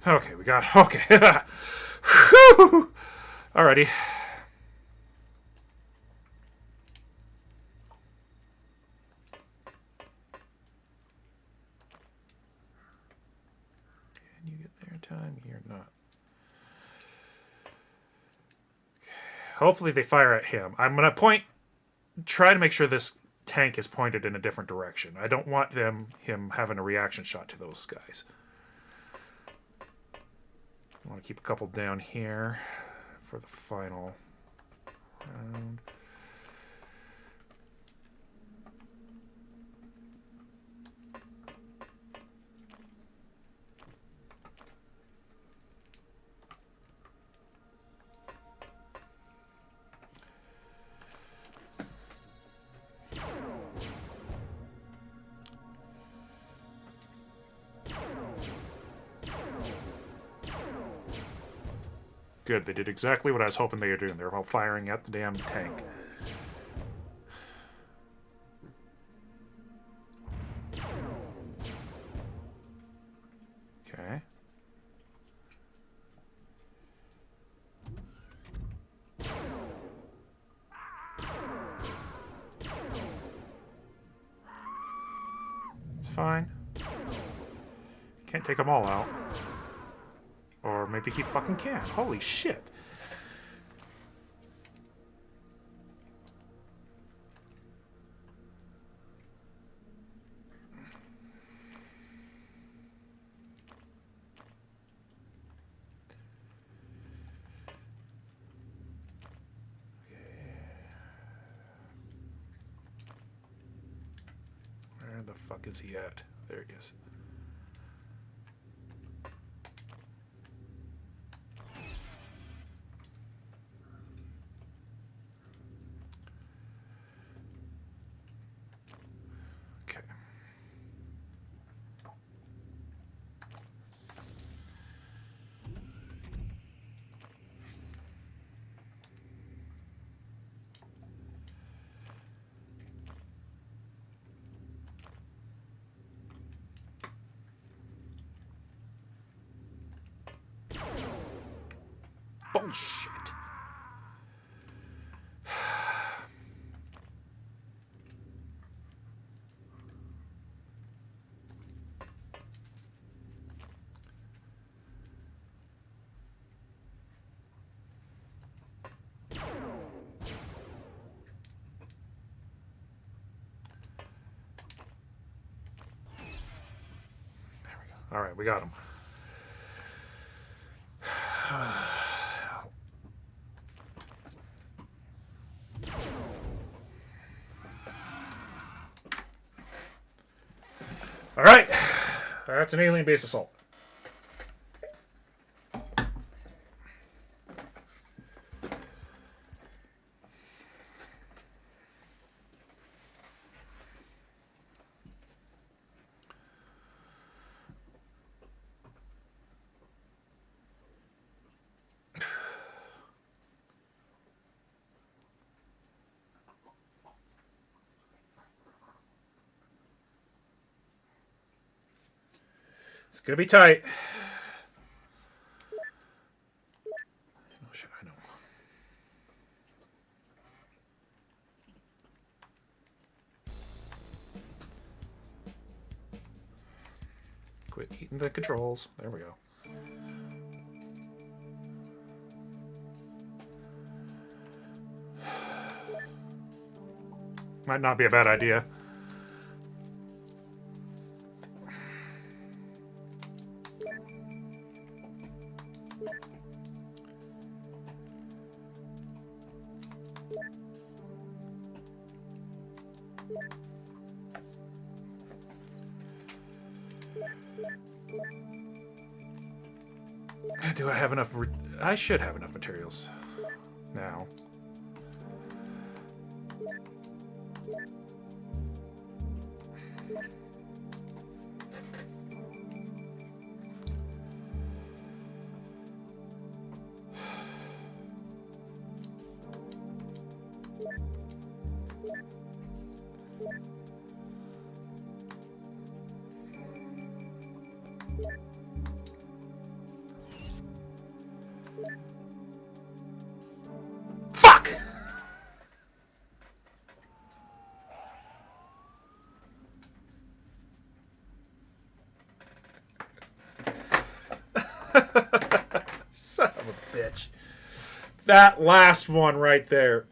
Okay, we got... Okay. Whew. Alrighty. Can you get there in time? You're not. Okay. Hopefully they fire at him. I'm going to try to make sure this tank is pointed in a different direction. I don't want him having a reaction shot to those guys. I want to keep a couple down here for the final round. Good, they did exactly what I was hoping they were doing. They were all firing at the damn tank. Okay. It's fine. Can't take them all out. Or maybe he fucking can. Holy shit. the fuck is he at? There he is. Okay. Bullshit. All right, we got him. All right, that's an alien base assault. It's gonna be tight. Oh shit, I know. Quit eating the controls. There we go. Might not be a bad idea. Do I have enough? I should have enough materials now. Fuck! Son of a bitch. That last one right there.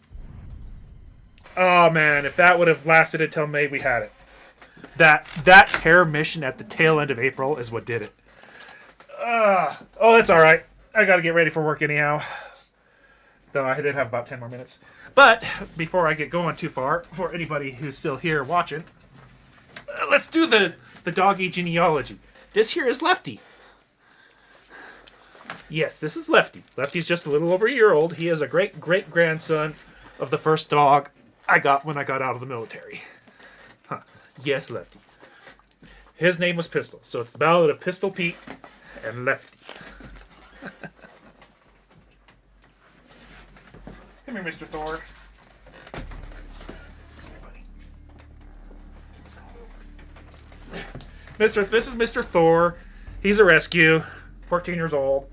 Oh man, if that would have lasted until May, we had it. That hair mission at the tail end of April is what did it. Oh, that's all right. I got to get ready for work anyhow. Though I did have about 10 more minutes. But before I get going too far, for anybody who's still here watching, let's do the doggy genealogy. This here is Lefty. Yes, this is Lefty. Lefty's just a little over a year old. He is a great-great-grandson of the first dog I got when I got out of the military. Huh. Yes, Lefty. His name was Pistol, so it's the Ballad of Pistol Pete and Lefty. Come here, Mr. Thor. This is Mr. Thor. He's a rescue. 14 years old.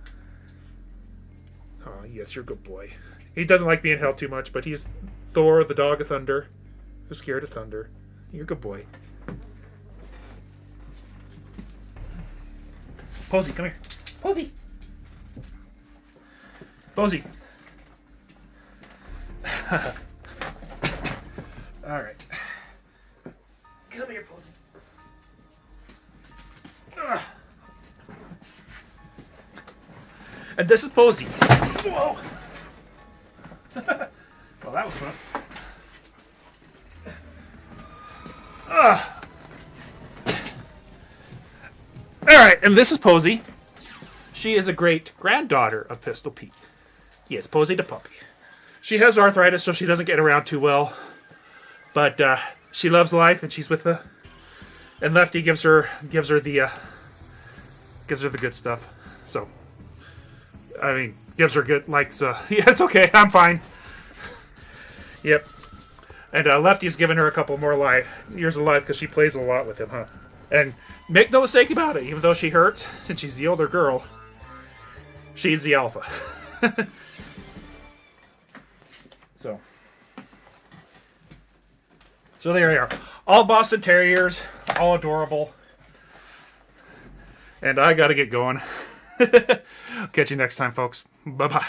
Oh, yes, you're a good boy. He doesn't like being held too much, but he's Thor, the dog of thunder. Who's scared of thunder. You're a good boy. Posey, come here. Posey! Posey! Alright. Come here, Posey. And this is Posey. Whoa! Well, that was fun. All right, and this is Posey. She is a great granddaughter of Pistol Pete. Yes, Posey the puppy. She has arthritis, so she doesn't get around too well. But she loves life, and she's with the. And Lefty gives her the good stuff. So, I mean, gives her good likes. Yeah, it's okay. I'm fine. Yep. And Lefty's given her a couple more years of life because she plays a lot with him, huh? And make no mistake about it, even though she hurts and she's the older girl, she's the alpha. So there they are. All Boston Terriers, all adorable. And I gotta get going. Catch you next time, folks. Bye-bye.